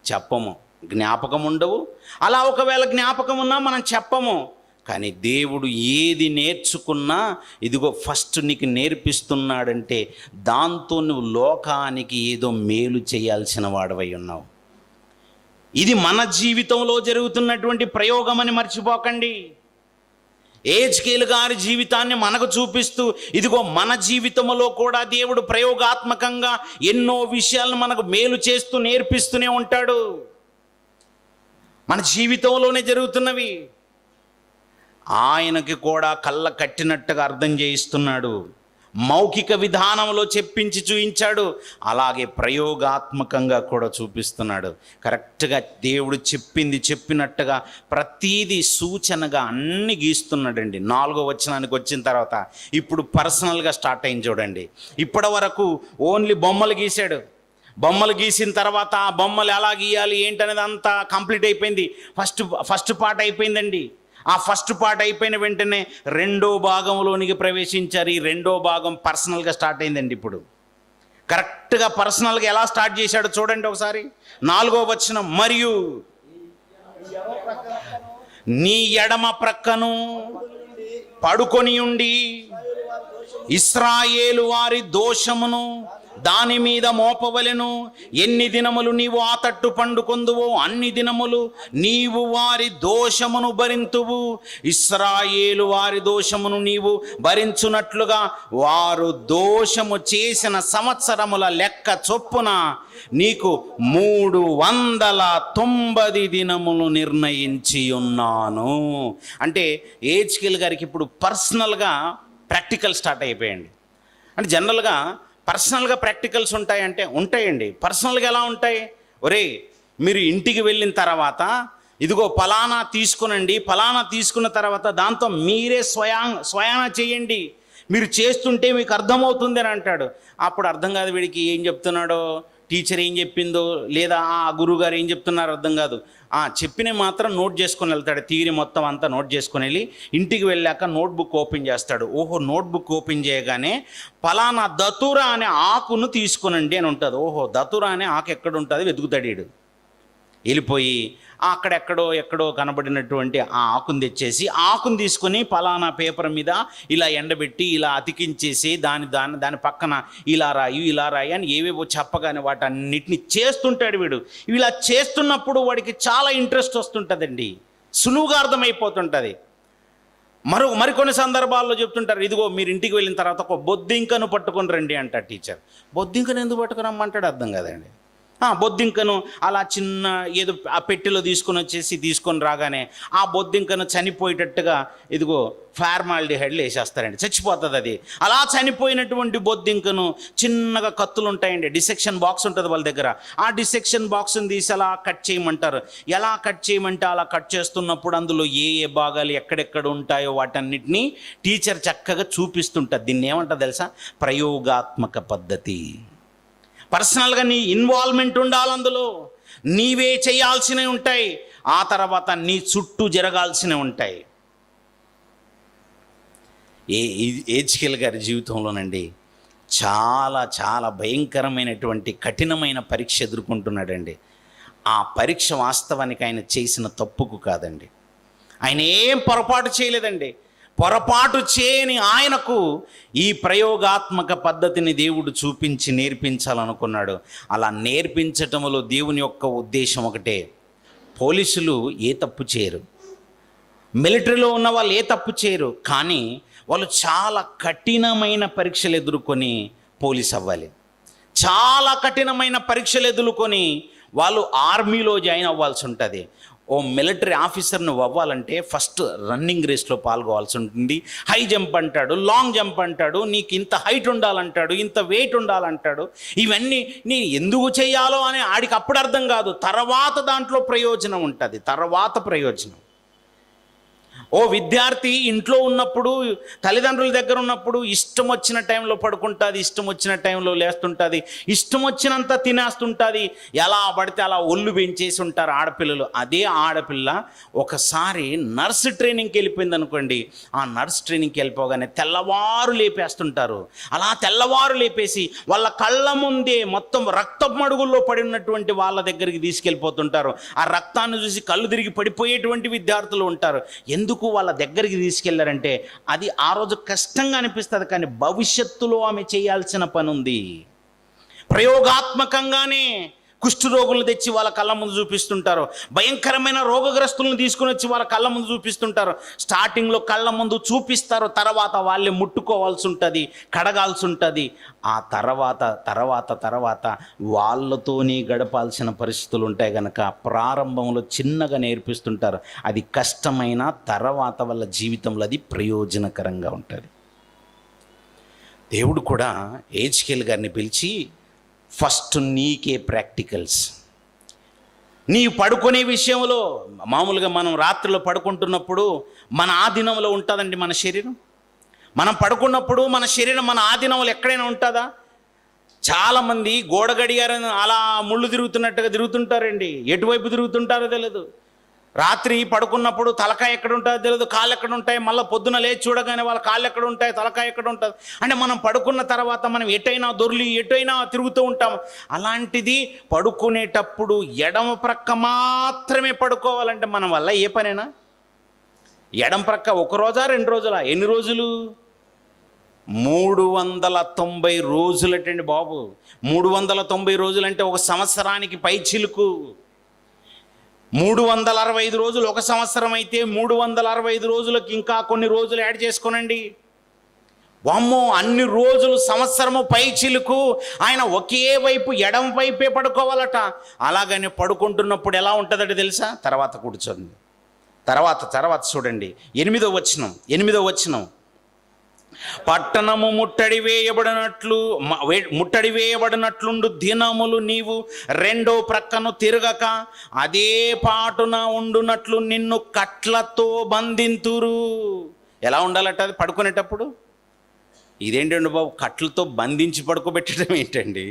A: చెప్పము. జ్ఞాపకం ఉండవు. అలా ఒకవేళ జ్ఞాపకం ఉన్నా మనం చెప్పము. కానీ దేవుడు ఏది నేర్చుకున్నా ఇదిగో ఫస్ట్ నీకు నేర్పిస్తున్నాడంటే దాంతో నువ్వు లోకానికి ఏదో మేలు చేయాల్సిన వాడవై ఉన్నావు. ఇది మన జీవితంలో జరుగుతున్నటువంటి ప్రయోగం అని మర్చిపోకండి. హెజ్కేలు గారి జీవితాన్ని మనకు చూపిస్తూ ఇదిగో మన జీవితంలో కూడా దేవుడు ప్రయోగాత్మకంగా ఎన్నో విషయాలను మనకు మేలు చేస్తూ నేర్పిస్తూనే ఉంటాడు. మన జీవితంలోనే జరుగుతున్నవి ఆయనకి కూడా కళ్ళ కట్టినట్టుగా అర్థం చేయిస్తున్నాడు. మౌఖిక విధానంలో చెప్పించి చూయించాడు, అలాగే ప్రయోగాత్మకంగా కూడా చూపిస్తున్నాడు. కరెక్ట్గా దేవుడు చెప్పినట్టుగా ప్రతీది సూచనగా అన్ని గీస్తున్నాడండి. 4వ వచనానికి వచ్చిన తర్వాత ఇప్పుడు పర్సనల్గా స్టార్ట్ అయింది చూడండి. ఇప్పటి వరకు ఓన్లీ బొమ్మలు గీశాడు. బొమ్మలు గీసిన తర్వాత ఆ బొమ్మలు ఎలా గీయాలి ఏంటనేది అంతా కంప్లీట్ అయిపోయింది. ఫస్ట్ పార్ట్ అయిపోయిందండి. ఆ ఫస్ట్ పార్ట్ అయిపోయిన వెంటనే 2వ భాగంలోనికి ప్రవేశించారు. ఈ 2వ భాగం పర్సనల్గా స్టార్ట్ అయిందండి. ఇప్పుడు కరెక్ట్గా పర్సనల్గా ఎలా స్టార్ట్ చేశాడో చూడండి ఒకసారి. 4వ వచనం, మరియు నీ ఎడమ ప్రక్కను పడుకొని ఉండి ఇశ్రాయేలు వారి దోషమును దాని మీద మోపవలెను. ఎన్ని దినములు నీవు ఆ తట్టు పండుకొందువో అన్ని దినములు నీవు వారి దోషమును భరింతువు. ఇశ్రాయేలు వారి దోషమును నీవు భరించున్నట్లుగా వారు దోషము చేసిన సంవత్సరముల లెక్క చొప్పున నీకు 390 దినములు నిర్ణయించి ఉన్నాను. అంటే హెజ్కేలు గారికి ఇప్పుడు పర్సనల్గా ప్రాక్టికల్ స్టార్ట్ అయిపోయాయండి. అంటే జనరల్గా పర్సనల్గా ప్రాక్టికల్స్ ఉంటాయంటే ఉంటాయండి. పర్సనల్గా ఎలా ఉంటాయి? మీరు ఇంటికి వెళ్ళిన తర్వాత ఇదిగో ఫలానా తీసుకునండి, ఫలానా తీసుకున్న తర్వాత దాంతో మీరే స్వయాన చేయండి, మీరు చేస్తుంటే మీకు అర్థమవుతుంది అని అంటాడు. అప్పుడు అర్థం కాదు వీడికి, ఏం చెప్తున్నాడో, టీచర్ ఏం చెప్పిందో లేదా ఆ గురువుగారు ఏం చెప్తున్నారో అర్థం కాదు. చెప్పిన మాత్రం నోట్ చేసుకొని వెళ్తాడు. థియరీ మొత్తం అంతా నోట్ చేసుకొని వెళ్ళి ఇంటికి వెళ్ళాక నోట్బుక్ ఓపెన్ చేస్తాడు. ఓహో, నోట్బుక్ ఓపెన్ చేయగానే ఫలానా దతురా అనే ఆకును తీసుకునండి అని ఉంటుంది. ఓహో, దతురా అనే ఆకు ఎక్కడ ఉంటుంది వెతుకుతాడు వీడు. వెళ్ళిపోయి ఎక్కడో కనబడినటువంటి ఆ ఆకును తెచ్చేసి ఆకును తీసుకొని ఫలానా పేపర్ మీద ఇలా ఎండబెట్టి ఇలా అతికించేసి దాని పక్కన ఇలా రాయి అని ఏవేవో చెప్పగానే వాటన్నిటిని చేస్తుంటాడు వీడు. ఇలా చేస్తున్నప్పుడు వాడికి చాలా ఇంట్రెస్ట్ వస్తుంటుందండి, సులువుగా అర్థమైపోతుంటుంది. మరికొన్ని సందర్భాల్లో చెప్తుంటారు, ఇదిగో మీరు ఇంటికి వెళ్ళిన తర్వాత ఒక బొద్దింకను పట్టుకొని రండి అంటారు టీచర్. బొద్దింకను ఎందుకు పట్టుకురమ్మంటాడు అర్థం కదండి. బొద్దింకను అలా చిన్న ఏదో ఆ పెట్టెలో తీసుకొని రాగానే ఆ బొద్దింకను చనిపోయేటట్టుగా ఇదిగో ఫార్మాల్డిహైడ్లు వేసేస్తారండి, చచ్చిపోతుంది అది. అలా చనిపోయినటువంటి బొద్దింకను చిన్నగా కత్తులు ఉంటాయండి, డిసెక్షన్ బాక్స్ ఉంటుంది వాళ్ళ దగ్గర. ఆ డిసెక్షన్ బాక్స్ని తీసి అలా కట్ చేయమంటారు. ఎలా కట్ చేయమంటే అలా కట్ చేస్తున్నప్పుడు అందులో ఏ ఏ భాగాలు ఎక్కడెక్కడ ఉంటాయో వాటన్నిటినీ టీచర్ చక్కగా చూపిస్తుంటుంది. దీన్ని ఏమంటారు తెలుసా? ప్రయోగాత్మక పద్ధతి. పర్సనల్గా నీ ఇన్వాల్వ్మెంట్ ఉండాలి, అందులో నీవే చేయాల్సినవి ఉంటాయి, ఆ తర్వాత నీ చుట్టూ జరగాల్సినవి ఉంటాయి. హెచ్కేల్ గారి జీవితంలోనండి చాలా చాలా భయంకరమైనటువంటి కఠినమైన పరీక్ష ఎదుర్కొంటున్నాడండి. ఆ పరీక్ష వాస్తవానికి ఆయన చేసిన తప్పుకు కాదండి, ఆయన ఏం పొరపాటు చేయలేదండి. పొరపాటు చేయని ఆయనకు ఈ ప్రయోగాత్మక పద్ధతిని దేవుడు చూపించి నేర్పించాలనుకున్నాడు. అలా నేర్పించటంలో దేవుని యొక్క ఉద్దేశం ఒకటే, పోలీసులు ఏ తప్పు చేయరు, మిలిటరీలో ఉన్న వాళ్ళు ఏ తప్పు చేయరు, కానీ వాళ్ళు చాలా కఠినమైన పరీక్షలు ఎదుర్కొని పోలీస్ అవ్వాలి. చాలా కఠినమైన పరీక్షలు ఎదుర్కొని వాళ్ళు ఆర్మీలో జాయిన్ అవ్వాల్సి ఉంటుంది. ఓ మిలిటరీ ఆఫీసర్ నువ్వు అవ్వాలంటే ఫస్ట్ రన్నింగ్ రేస్లో పాల్గొవాల్సి ఉంటుంది. హై జంప్ అంటాడు, లాంగ్ జంప్ అంటాడు, నీకు ఇంత హైట్ ఉండాలంటాడు, ఇంత వెయిట్ ఉండాలంటాడు. ఇవన్నీ నీ ఎందుకు చేయాలో అని ఆడికి అప్పుడు అర్థం కాదు, తర్వాత దాంట్లో ప్రయోజనం ఉంటుంది, తర్వాత ప్రయోజనం. ఓ విద్యార్థి ఇంట్లో ఉన్నప్పుడు, తల్లిదండ్రుల దగ్గర ఉన్నప్పుడు ఇష్టం వచ్చిన టైంలో పడుకుంటుంది, ఇష్టం వచ్చిన టైంలో లేస్తుంటుంది, ఇష్టం వచ్చినంత తినేస్తుంటుంది, ఎలా పడితే అలా ఒళ్ళు పెంచేసి ఉంటారు ఆడపిల్లలు. అదే ఆడపిల్ల ఒకసారి నర్స్ ట్రైనింగ్కి వెళ్ళిపోయింది అనుకోండి, ఆ నర్స్ ట్రైనింగ్కి వెళ్ళిపోగానే తెల్లవారు లేపేస్తుంటారు. అలా తెల్లవారు లేపేసి వాళ్ళ కళ్ళ ముందే మొత్తం రక్తపు మడుగుల్లో పడినటువంటి వాళ్ళ దగ్గరికి తీసుకెళ్ళిపోతుంటారు. ఆ రక్తాన్ని చూసి కళ్ళు తిరిగి పడిపోయేటువంటి విద్యార్థులు ఉంటారు. ఎందుకు వాళ్ళ దగ్గరికి తీసుకెళ్లారంటే అది ఆ రోజు కష్టంగా అనిపిస్తుంది, కానీ భవిష్యత్తులో ఆమె చేయాల్సిన పని ఉంది. ప్రయోగాత్మకంగానే కుష్ఠరోగులను తెచ్చి వాళ్ళ కళ్ళ ముందు చూపిస్తుంటారు, భయంకరమైన రోగగ్రస్తులను తీసుకుని వచ్చి వాళ్ళ కళ్ళ ముందు చూపిస్తుంటారు. స్టార్టింగ్లో కళ్ళ ముందు చూపిస్తారు, తర్వాత వాళ్ళే ముట్టుకోవాల్సి ఉంటుంది, కడగాల్సి ఉంటుంది. ఆ తర్వాత వాళ్ళతోనే గడపాల్సిన పరిస్థితులు ఉంటాయి కనుక ప్రారంభంలో చిన్నగా నేర్పిస్తుంటారు. అది కష్టమైన తర్వాత వాళ్ళ జీవితంలో అది ప్రయోజనకరంగా ఉంటుంది. దేవుడు కూడా హెచ్కేల్ గారిని పిలిచి ఫస్ట్ నీకే ప్రాక్టికల్స్, నీ పడుకునే విషయంలో, మామూలుగా మనం రాత్రిలో పడుకుంటున్నప్పుడు మన ఆధీనంలో ఉంటుందండి మన శరీరం. మనం పడుకున్నప్పుడు మన శరీరం మన ఆధీనంలో ఎక్కడైనా ఉంటుందా? చాలామంది గోడ గడియారని అలా ముళ్ళు తిరుగుతున్నట్టుగా తిరుగుతుంటారండి, ఎటువైపు తిరుగుతుంటారో తెలియదు. రాత్రి పడుకున్నప్పుడు తలకాయ ఎక్కడ ఉంటుందో తెలియదు, కాళ్ళు ఎక్కడ ఉంటాయి, మళ్ళీ పొద్దున లేచి చూడగానే వాళ్ళ కాళ్ళు ఎక్కడ ఉంటాయి, తలకాయ ఎక్కడ ఉంటుంది. అంటే మనం పడుకున్న తర్వాత మనం ఎటైనా దొర్లి ఎటైనా తిరుగుతూ ఉంటాం. అలాంటిది పడుకునేటప్పుడు ఎడమ ప్రక్క మాత్రమే పడుకోవాలంటే మన వల్ల ఏ పనేనా? ఎడమ ప్రక్క ఒక రోజా 2 రోజులా? ఎన్ని రోజులు? 390 రోజులటండి బాబు. 390 రోజులంటే ఒక సంవత్సరానికి పై చిలుకు. 365 రోజులు ఒక సంవత్సరం అయితే 365 రోజులకు ఇంకా కొన్ని రోజులు యాడ్ చేసుకోనండి. వామ్మో, అన్ని రోజులు సంవత్సరము పై చిలుకు ఆయన ఒకే వైపు ఎడమ వైపే పడుకోవాలట. అలాగని పడుకుంటున్నప్పుడు ఎలా ఉంటుందంటే తెలుసా? తర్వాత కూర్చోండి, తర్వాత చూడండి 8వ వచనం. పట్టణము ముట్టడి వేయబడినట్లుండు దినములు నీవు రెండో ప్రక్కను తిరగక అదే పాటున ఉండునట్లు నిన్ను కట్లతో బంధింతురు. ఎలా ఉండాలట అది పడుకునేటప్పుడు? ఇదేంటండి బాబు, కట్లతో బంధించి పడుకోబెట్టడం ఏంటండి?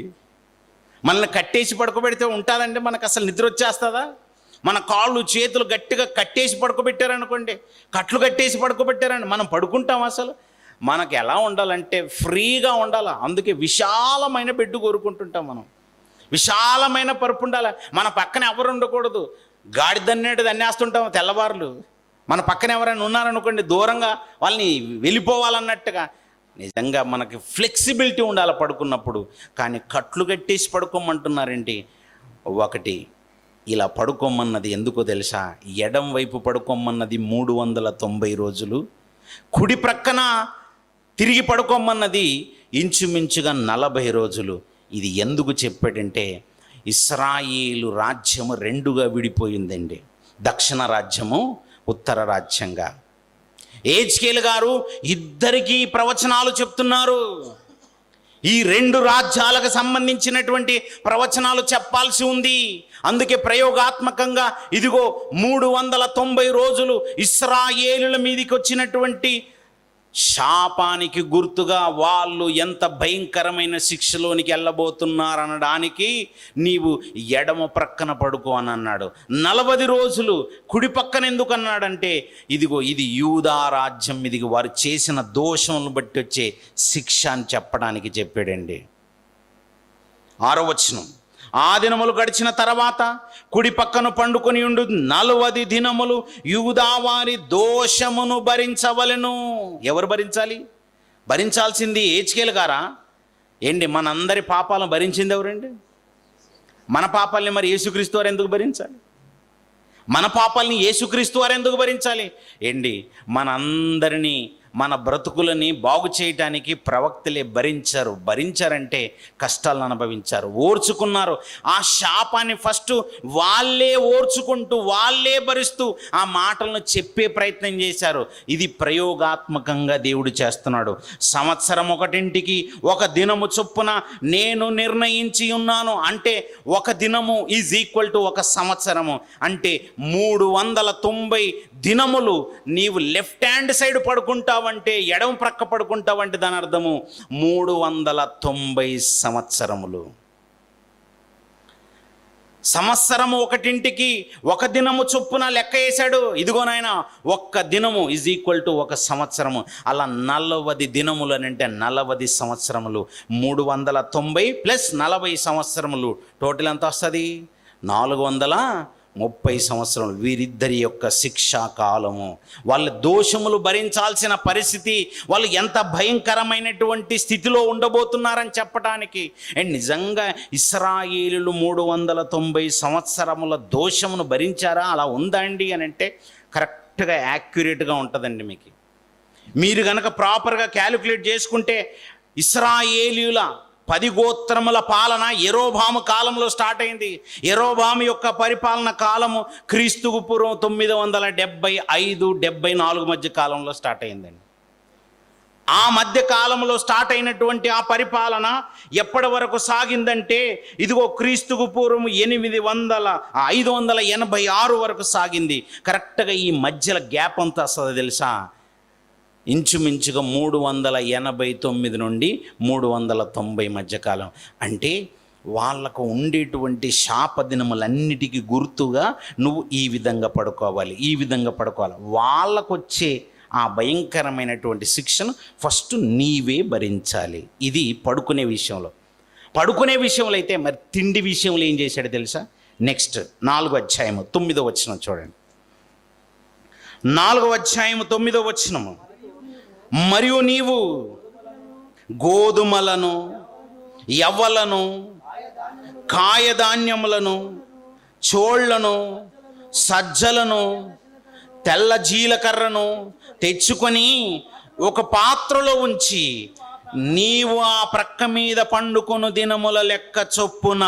A: మనల్ని కట్టేసి పడుకోబెడితే ఉంటుందండి మనకు అసలు నిద్ర వచ్చేస్తుందా? మన కాళ్ళు చేతులు గట్టిగా కట్టేసి పడుకోబెట్టారనుకోండి, కట్లు కట్టేసి పడుకోబెట్టారండి, మనం పడుకుంటాం? అసలు మనకు ఎలా ఉండాలంటే ఫ్రీగా ఉండాలి. అందుకే విశాలమైన బెడ్ కోరుకుంటుంటాం మనం, విశాలమైన పరుపు ఉండాలి. మన పక్కన ఎవరు ఉండకూడదు, గాడిదన్నేటి దన్నేస్తుంటాం తెల్లవారులు. మన పక్కన ఎవరైనా ఉన్నారనుకోండి, దూరంగా వాళ్ళని వెళ్ళిపోవాలన్నట్టుగా. నిజంగా మనకి ఫ్లెక్సిబిలిటీ ఉండాలి పడుకున్నప్పుడు. కానీ కట్లు కట్టేసి పడుకోమంటున్నారేంటి? ఒకటి, ఇలా పడుకోమన్నది ఎందుకో తెలుసా? ఎడం వైపు పడుకోమన్నది 390 రోజులు, కుడి ప్రక్కన తిరిగి పడుకోమన్నది ఇంచుమించుగా 40 రోజులు. ఇది ఎందుకు చెప్పాడంటే ఇశ్రాయేలు రాజ్యము రెండుగా విడిపోయిందండి. దక్షిణ రాజ్యము, ఉత్తర రాజ్యంగా. యెహెజ్కేలు గారు ఇద్దరికీ ప్రవచనాలు చెప్తున్నారు. ఈ రెండు రాజ్యాలకు సంబంధించినటువంటి ప్రవచనాలు చెప్పాల్సి ఉంది. అందుకే ప్రయోగాత్మకంగా ఇదిగో 390 రోజులు ఇశ్రాయేలుల మీదకి వచ్చినటువంటి శాపానికి గుర్తుగా వాళ్ళు ఎంత భయంకరమైన శిక్షలోనికి వెళ్ళబోతున్నారనడానికి నీవు ఎడమ ప్రక్కన పడుకో అని అన్నాడు. 40 రోజులు కుడి పక్కన ఎందుకు అన్నాడంటే ఇదిగో ఇది యూదా రాజ్యం మీదికి వారు చేసిన దోషములను బట్టి వచ్చే శిక్ష అని చెప్పడానికి చెప్పాడండి. 6వ వచనం, ఆ దినములు గడిచిన తర్వాత కుడి పక్కన పండుకొని ఉండు 40 దినములు యూదా వారి దోషమును భరించవలెను. ఎవరు భరించాలి? భరించాల్సింది యెహెజ్కేలు గారా? ఏంటి, మనందరి పాపాలను భరించింది ఎవరండి? మన పాపాలని మరి యేసుక్రీస్తు వారు ఎందుకు భరించాలి? మన పాపాలని యేసుక్రీస్తు వారు ఎందుకు భరించాలి? ఏంటి, మనందరినీ మన బ్రతుకులని బాగు చేయటానికి ప్రవక్తలే భరించారంటే కష్టాలను అనుభవించారు, ఓర్చుకున్నారు. ఆ శాపాన్ని ఫస్ట్ వాళ్ళే ఓర్చుకుంటూ వాళ్ళే భరిస్తూ ఆ మాటలను చెప్పే ప్రయత్నం చేశారు. ఇది ప్రయోగాత్మకంగా దేవుడు చేస్తున్నాడు. సంవత్సరం ఒకటింటికి ఒక దినము చొప్పున నేను నిర్ణయించి ఉన్నాను. అంటే ఒక దినము ఈజ్ ఈక్వల్ టు ఒక సంవత్సరము. అంటే 390 దినములు నీవు లెఫ్ట్ హ్యాండ్ సైడ్ పడుకుంటావంటే, ఎడమ ప్రక్క పడుకుంటావంటే దాని అర్థము 390 సంవత్సరములు. సంవత్సరము ఒకటింటికి ఒక దినము చొప్పున లెక్క వేశాడు. ఇదిగో నాయన, ఒక్క దినము ఈజ్ ఈక్వల్ టు ఒక సంవత్సరము. అలా 40 దినములు అని అంటే 40 సంవత్సరములు. 390 ప్లస్ 40 సంవత్సరములు టోటల్ ఎంత వస్తుంది? 430 సంవత్సరాలు. వీరిద్దరి యొక్క శిక్షా కాలము, వాళ్ళ దోషములు భరించాల్సిన పరిస్థితి, వాళ్ళు ఎంత భయంకరమైనటువంటి స్థితిలో ఉండబోతున్నారని చెప్పడానికి. అండ్ నిజంగా ఇశ్రాయేలులు 390 సంవత్సరముల దోషమును భరించారా? అలా ఉందా అండి అని అంటే కరెక్ట్గా యాక్యురేట్గా ఉంటుందండి. మీరు కనుక ప్రాపర్గా క్యాలిక్యులేట్ చేసుకుంటే ఇశ్రాయేలీయుల 10 గోత్రముల పాలన యెరోబాము కాలంలో స్టార్ట్ అయింది. యెరోబాము యొక్క పరిపాలన కాలము క్రీస్తుకు పూర్వం 975-74 మధ్య కాలంలో స్టార్ట్ అయిందండి. ఆ మధ్య కాలంలో స్టార్ట్ అయినటువంటి ఆ పరిపాలన ఎప్పటి వరకు సాగిందంటే ఇదిగో క్రీస్తుకు పూర్వం 586 వరకు సాగింది. కరెక్ట్గా ఈ మధ్యలో గ్యాప్ అంతా వస్తుంది తెలుసా? ఇంచుమించుగా 389 నుండి 390 మధ్యకాలం. అంటే వాళ్ళకు ఉండేటువంటి శాపదినములన్నిటికీ గుర్తుగా నువ్వు ఈ విధంగా పడుకోవాలి, ఈ విధంగా పడుకోవాలి. వాళ్ళకు వచ్చే ఆ భయంకరమైనటువంటి శిక్షను ఫస్ట్ నీవే భరించాలి. ఇది పడుకునే విషయంలో. పడుకునే విషయంలో అయితే మరి తిండి విషయంలో ఏం చేశాడు తెలుసా? నెక్స్ట్ 4వ అధ్యాయము 9వ వచనం చూడండి. 4వ అధ్యాయము 9వ వచనము, మరియు నీవు గోధుమలను, యవ్వలను, కాయధాన్యములను, చోళ్లను, సజ్జలను, తెల్ల జీలకర్రను తెచ్చుకొని ఒక పాత్రలో ఉంచి నీవు ఆ ప్రక్క మీద పండుకొను దినముల లెక్క చొప్పున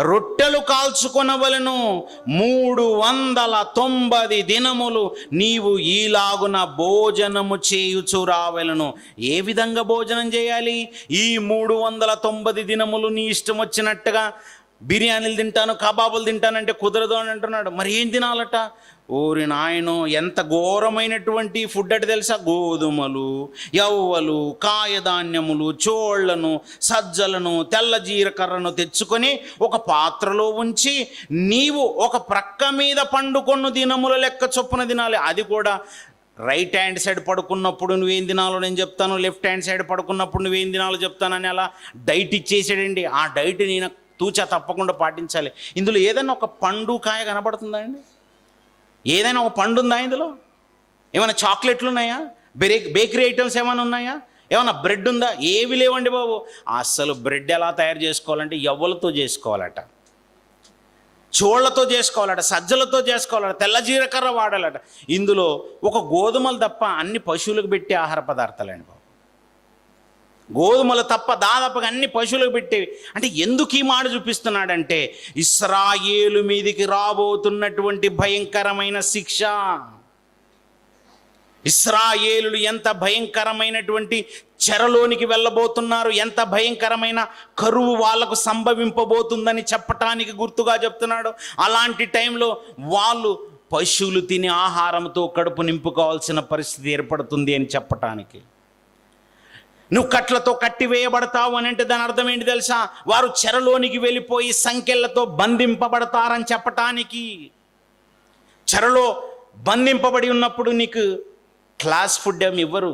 A: రొట్టెలు కాల్చుకొనవలెను. 390 దినములు నీవు ఈలాగున భోజనము చేయుచు రావలెను. ఏ విధంగా భోజనం చేయాలి? ఈ 390 దినములు నీ ఇష్టం వచ్చినట్టుగా బిర్యానీలు తింటాను, కబాబులు తింటానంటే కుదరదు అని అంటున్నాడు. మరి ఏం తినాలట? ఓరి నాయనో, ఎంత ఘోరమైనటువంటి ఫుడ్ అంటే తెలుసా? గోధుమలు, యవ్వలు, కాయధాన్యములు, చోళ్లను, సజ్జలను, తెల్ల జీలకర్రను తెచ్చుకొని ఒక పాత్రలో ఉంచి నీవు ఒక ప్రక్క మీద పండుకొన్న దినముల లెక్క చొప్పున తినాలి. అది కూడా రైట్ హ్యాండ్ సైడ్ పడుకున్నప్పుడు నువ్వేం తినాలో నేను చెప్తాను, లెఫ్ట్ హ్యాండ్ సైడ్ పడుకున్నప్పుడు నువ్వేం తినాలో చెప్తానని అలా డైట్ ఇచ్చేసాడండి. ఆ డైట్ నేను తూచా తప్పకుండా పాటించాలి. ఇందులో ఏదైనా ఒక పండు కాయ కనబడుతుందా అండి? ఏదైనా ఒక పండు ఉందా ఇందులో? ఏమైనా చాక్లెట్లు ఉన్నాయా? బేకరీ ఐటమ్స్ ఏమైనా ఉన్నాయా? ఏమైనా బ్రెడ్ ఉందా? ఏవి లేవండి బాబు. అసలు బ్రెడ్ ఎలా తయారు చేసుకోవాలంటే యవ్వలతో చేసుకోవాలట, చోళ్లతో చేసుకోవాలట, సజ్జలతో చేసుకోవాలట, తెల్ల జీలకర్ర వాడాలట. ఇందులో ఒక గోధుమలు తప్ప అన్ని పశువులకు పెట్టే ఆహార పదార్థాలండి బాబు. గోధుమలు తప్ప దాదాపుగా అన్ని పశువులకు పెట్టేవి. అంటే ఎందుకు ఈ మాట చూపిస్తున్నాడంటే ఇశ్రాయేలు మీదికి రాబోతున్నటువంటి భయంకరమైన శిక్ష, ఇశ్రాయేలులు ఎంత భయంకరమైనటువంటి చెరలోనికి వెళ్ళబోతున్నారు, ఎంత భయంకరమైన కరువు వాళ్లకు సంభవింపబోతుందని చెప్పటానికి గుర్తుగా చెప్తున్నాడు. అలాంటి టైంలో వాళ్ళు పశువులు తినే ఆహారంతో కడుపు నింపుకోవాల్సిన పరిస్థితి ఏర్పడుతుంది అని చెప్పటానికి. నువ్వు కట్లతో కట్టివేయబడతావు అని అంటే దాని అర్థం ఏంటి తెలుసా? వారు చెరలోనికి వెళ్ళిపోయి సంకెళ్లతో బంధింపబడతారని చెప్పటానికి. చెరలో బంధింపబడి ఉన్నప్పుడు నీకు క్లాస్ ఫుడ్ ఏమి ఇవ్వరు,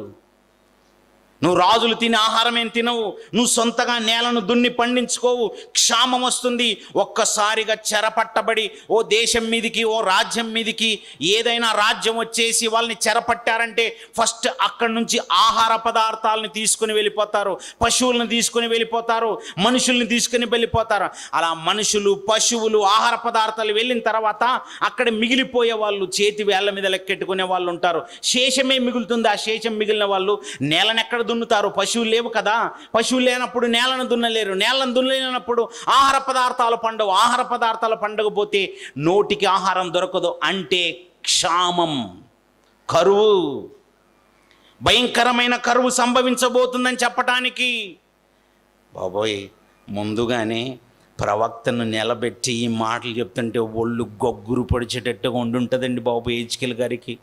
A: నువ్వు రాజులు తినే ఆహారం ఏం తినవు, నువ్వు సొంతగా నేలను దున్ని పండించుకోవు, క్షామం వస్తుంది. ఒక్కసారిగా చెరపట్టబడి ఓ దేశం మీదికి, ఓ రాజ్యం మీదికి, ఏదైనా రాజ్యం వచ్చేసి వాళ్ళని చెరపట్టారంటే ఫస్ట్ అక్కడి నుంచి ఆహార పదార్థాలను తీసుకుని వెళ్ళిపోతారు, పశువులను తీసుకుని వెళ్ళిపోతారు, మనుషుల్ని తీసుకుని వెళ్ళిపోతారు. అలా మనుషులు, పశువులు, ఆహార పదార్థాలు వెళ్ళిన తర్వాత అక్కడ మిగిలిపోయే వాళ్ళు చేతి వేళ్ల మీద లెక్కెట్టుకునే వాళ్ళు ఉంటారు. శేషమే మిగులుతుంది. ఆ శేషం మిగిలిన వాళ్ళు నేలను ఎక్కడ దున్నుతారు? పశువులు లేవు కదా. పశువులు లేనప్పుడు నేలను దున్నలేరు. నేలను దున్నలేనప్పుడు ఆహార పదార్థాలు పండవు. ఆహార పదార్థాలు పండకపోతే నోటికి ఆహారం దొరకదు. అంటే క్షామం, కరువు, భయంకరమైన కరువు సంభవించబోతుందని చెప్పటానికి. బాబోయ్, ముందుగానే ప్రవక్తను నిలబెట్టి ఈ మాటలు చెప్తుంటే ఒళ్ళు గొగ్గురు పొడిచేటట్టుగా ఉండుంటుందండి బాబు హెజ్కేలు గారికి.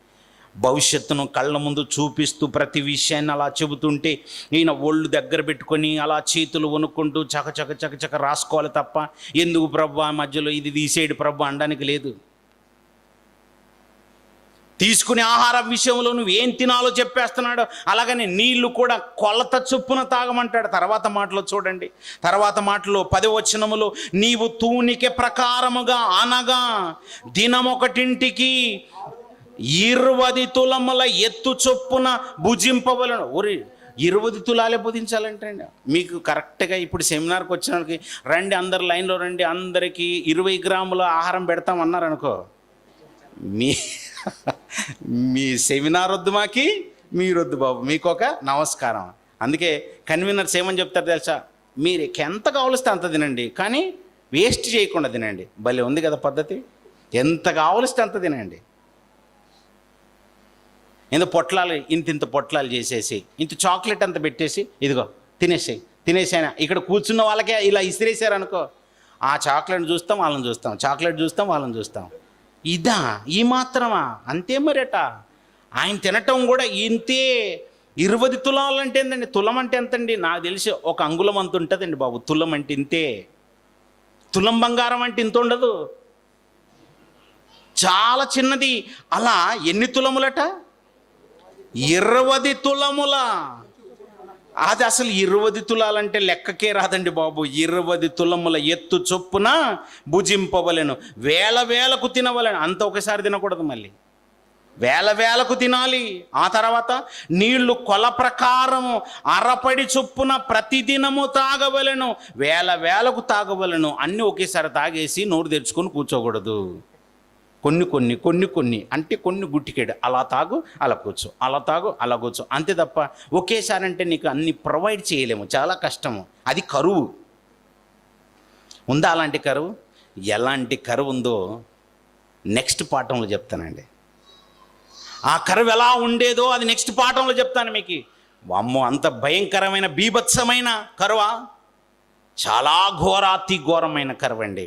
A: భవిష్యత్తును కళ్ళ ముందు చూపిస్తూ ప్రతి విషయాన్ని అలా చెబుతుంటే ఈయన ఒళ్ళు దగ్గర పెట్టుకొని అలా చేతులు వణుక్కుంటూ చక రాసుకోవాలి తప్ప ఎందుకు ప్రభు మధ్యలో ఇది తీసేడు ప్రభు అనడానికి లేదు. తీసుకునే ఆహార విషయంలో నువ్వేం తినాలో చెప్పేస్తున్నాడు. అలాగని నీళ్లు కూడా కొలత చొప్పున తాగమంటాడు. తర్వాత మాటలో చూడండి, తర్వాత మాటలో 10వ వచనములో నీవు తూనిక ప్రకారముగా అనగా దినమొకటింటికి 20 తులముల ఎత్తు చొప్పున భుజింపవలను. ఒరి 20 తులాలే భుజించాలంటే అండి. మీకు కరెక్ట్గా ఇప్పుడు సెమినార్కి వచ్చిన వాళ్ళకి రండి, అందరు లైన్లో రండి, అందరికీ 20 గ్రాముల ఆహారం పెడతామన్నారు అనుకో, మీ సెమినార్ వద్దు, మాకి మీరొద్దు బాబు, మీకు ఒక నమస్కారం. అందుకే కన్వీనర్స్ ఏమని చెప్తారు తెలుసా? మీరు ఎంత కావలిస్తే అంత తినండి, కానీ వేస్ట్ చేయకుండా తినండి. భలే ఉంది కదా పద్ధతి. ఎంత కావలిస్తే అంత తినండి. ఇంత పొట్లాలు, ఇంత పొట్లాలు చేసేసి ఇంత చాక్లెట్ అంత పెట్టేసి ఇదిగో తినేసాను. ఇక్కడ కూర్చున్న వాళ్ళకే ఇలా ఇసిరేసారు అనుకో, ఆ చాక్లెట్ చూస్తాం, వాళ్ళని చూస్తాం, చాక్లెట్ చూస్తాం, వాళ్ళని చూస్తాం. ఇదా ఈ మాత్రమా? అంతే మరట. ఆయన తినటం కూడా ఇంతే. 20 తులాలు అంటే ఏంటండి? తులం అంటే ఎంతండి? నాకు తెలిసి ఒక అంగుళం అంత ఉంటుందండి బాబు. తులం అంటే ఇంతే. తులం బంగారం అంటే ఇంత ఉండదు, చాలా చిన్నది. అలా ఎన్ని తులములట? 20 తులముల. అది అసలు 20 తులాలంటే లెక్కకే రాదండి బాబు. 20 తులముల ఎత్తు చొప్పున భుజింపవలెను, వేలకు తినవలెను. అంత ఒకసారి తినకూడదు, మళ్ళీ వేలకు తినాలి. ఆ తర్వాత నీళ్లు కొల ప్రకారము అరపడి చొప్పున ప్రతిదినము తాగవలెను, వేలకు తాగవలెను. అన్నీ ఒకేసారి తాగేసి నోరు తెరుచుకొని కూర్చోకూడదు. కొన్ని అంటే కొన్ని గుట్టికేడు, అలా తాగు అలా కూర్చో, అలా తాగు అలా కూర్చో, అంతే తప్ప ఒకేసారి అంటే నీకు అన్ని ప్రొవైడ్ చేయలేము, చాలా కష్టము. అది కరువు. ఉందా అలాంటి కరువు? ఎలాంటి కరువు ఉందో నెక్స్ట్ పాఠంలో చెప్తానండి. ఆ కరువు ఎలా ఉండేదో అది నెక్స్ట్ పాఠంలో చెప్తాను మీకు. అమ్మో, అంత భయంకరమైన బీభత్సమైన కరువా? చాలా ఘోరాతి ఘోరమైన కరువండి.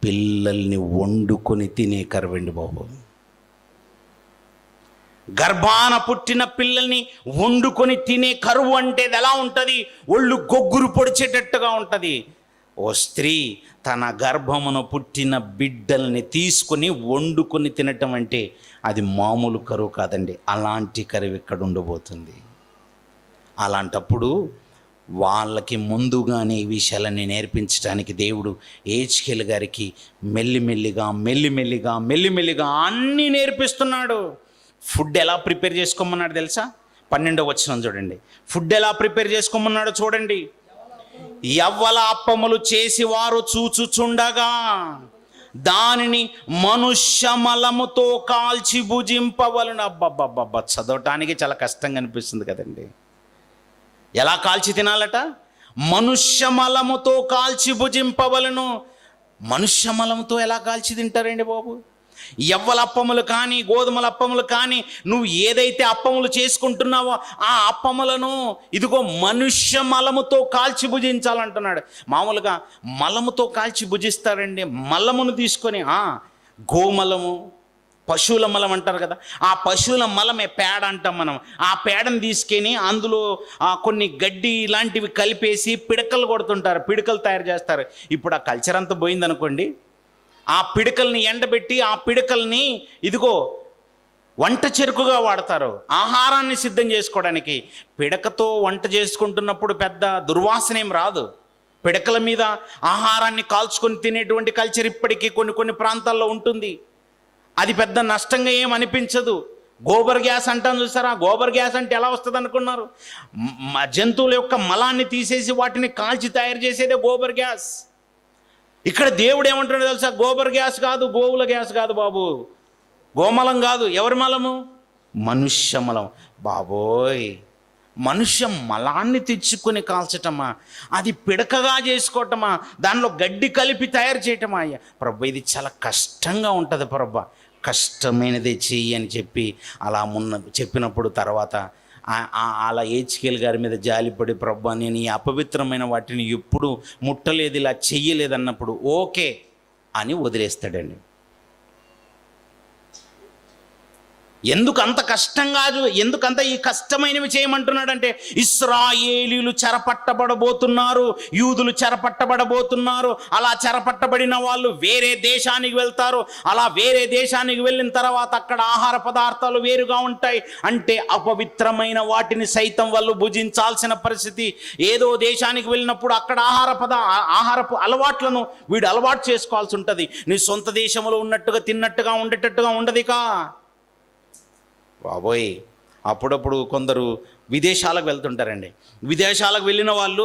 A: పిల్లల్ని వండుకొని తినే కరువండి బాబు. గర్భాన పుట్టిన పిల్లల్ని వండుకొని తినే కరువు అంటే ఎలా ఉంటుంది? ఒళ్ళు గొగ్గురు పొడిచేటట్టుగా ఉంటుంది. ఓ స్త్రీ తన గర్భమును పుట్టిన బిడ్డల్ని తీసుకొని వండుకొని తినటం అంటే అది మామూలు కరువు కాదండి. అలాంటి కరువు ఇక్కడ ఉండబోతుంది. అలాంటప్పుడు వాళ్ళకి ముందుగానే ఈ విషయాలన్నీ నేర్పించడానికి దేవుడు హెజ్కేలు గారికి మెల్లిమెల్లిగా అన్నీ నేర్పిస్తున్నాడు. ఫుడ్ ఎలా ప్రిపేర్ చేసుకోమన్నాడు తెలుసా? 12వ వచనం చూడండి. ఫుడ్ ఎలా ప్రిపేర్ చేసుకోమన్నాడో చూడండి. యవ్వల అప్పములు చేసి వారు చూచుచుండగా దానిని మనుష్య మలముతో కాల్చి భుజింపవలను. అబ్బబ్బబ్బబ్బ, చదవటానికి చాలా కష్టంగా అనిపిస్తుంది కదండి. ఎలా కాల్చి తినాలట? మనుష్య మలముతో కాల్చి భుజింపవలను. మనుష్య మలముతో ఎలా కాల్చి తింటారండి బాబు? ఎవ్వల అప్పములు కానీ, గోధుమల అప్పములు కానీ, నువ్వు ఏదైతే అప్పములు చేసుకుంటున్నావో ఆ అప్పములను ఇదిగో మనుష్య మలముతో కాల్చి భుజించాలంటున్నాడు. మామూలుగా మలముతో కాల్చి భుజిస్తారండి. మలమును తీసుకొని గోమలము, పశువుల మలం అంటారు కదా, ఆ పశువుల మలమే పేడ అంటాం మనం. ఆ పేడను తీసుకొని అందులో కొన్ని గడ్డి ఇలాంటివి కలిపేసి పిడకలు కొడుతుంటారు, పిడకలు తయారు చేస్తారు. ఇప్పుడు ఆ కల్చర్ అంతా పోయిందనుకోండి. ఆ పిడకల్ని ఎండబెట్టి ఆ పిడకల్ని ఇదిగో వంట చెరుకుగా వాడతారు, ఆహారాన్ని సిద్ధం చేసుకోవడానికి. పిడకతో వంట చేసుకుంటున్నప్పుడు పెద్ద దుర్వాసన ఏం రాదు. పిడకల మీద ఆహారాన్ని కాల్చుకొని తినేటువంటి కల్చర్ ఇప్పటికీ కొన్ని ప్రాంతాల్లో ఉంటుంది. అది పెద్ద నష్టంగా ఏం అనిపించదు. గోబర్ గ్యాస్ అంటాను చూసారా? గోబర్ గ్యాస్ అంటే ఎలా వస్తుంది అనుకున్నారు? జంతువుల యొక్క మలాన్ని తీసేసి వాటిని కాల్చి తయారు చేసేదే గోబర్ గ్యాస్. ఇక్కడ దేవుడు ఏమంటున్నాడో తెలుసా? గోబర్ గ్యాస్ కాదు, గోవుల గ్యాస్ కాదు బాబు, గోమలం కాదు. ఎవరి మలము? మనుష్య మలం. బాబోయ్, మనుష్య మలాన్ని తెచ్చుకొని కాల్చటమా? అది పిడకగా చేసుకోవటమా? దానిలో గడ్డి కలిపి తయారు చేయటమా? ప్రభు, ఇది చాలా కష్టంగా ఉంటుంది ప్రభు, కష్టమైనదే చెయ్యి అని చెప్పి అలా చెప్పినప్పుడు తర్వాత అలా హెచ్కేల్ గారి మీద జాలిపడి, ప్రభు నేను ఈ అపవిత్రమైన వాటిని ఎప్పుడు ముట్టలేదు, ఇలా చెయ్యలేదన్నప్పుడు ఓకే అని వదిలేస్తాడండి. ఎందుకు అంత కష్టం కాదు, ఎందుకంత ఈ కష్టమైనవి చేయమంటున్నాడంటే, ఇశ్రాయేలీయులు చెరపట్టబడబోతున్నారు, యూదులు చెరపట్టబడబోతున్నారు. అలా చెరపట్టబడిన వాళ్ళు వేరే దేశానికి వెళ్తారు. అలా వేరే దేశానికి వెళ్ళిన తర్వాత అక్కడ ఆహార పదార్థాలు వేరుగా ఉంటాయి. అంటే అపవిత్రమైన వాటిని సైతం వాళ్ళు భుజించాల్సిన పరిస్థితి. ఏదో దేశానికి వెళ్ళినప్పుడు అక్కడ ఆహారపు అలవాట్లను వీడు అలవాటు చేసుకోవాల్సి ఉంటుంది. నీ సొంత దేశంలో ఉన్నట్టుగా తిన్నట్టుగా ఉండేటట్టుగా ఉండదుగా బాబోయ్. అప్పుడప్పుడు కొందరు విదేశాలకు వెళ్తుంటారండి. విదేశాలకు వెళ్ళిన వాళ్ళు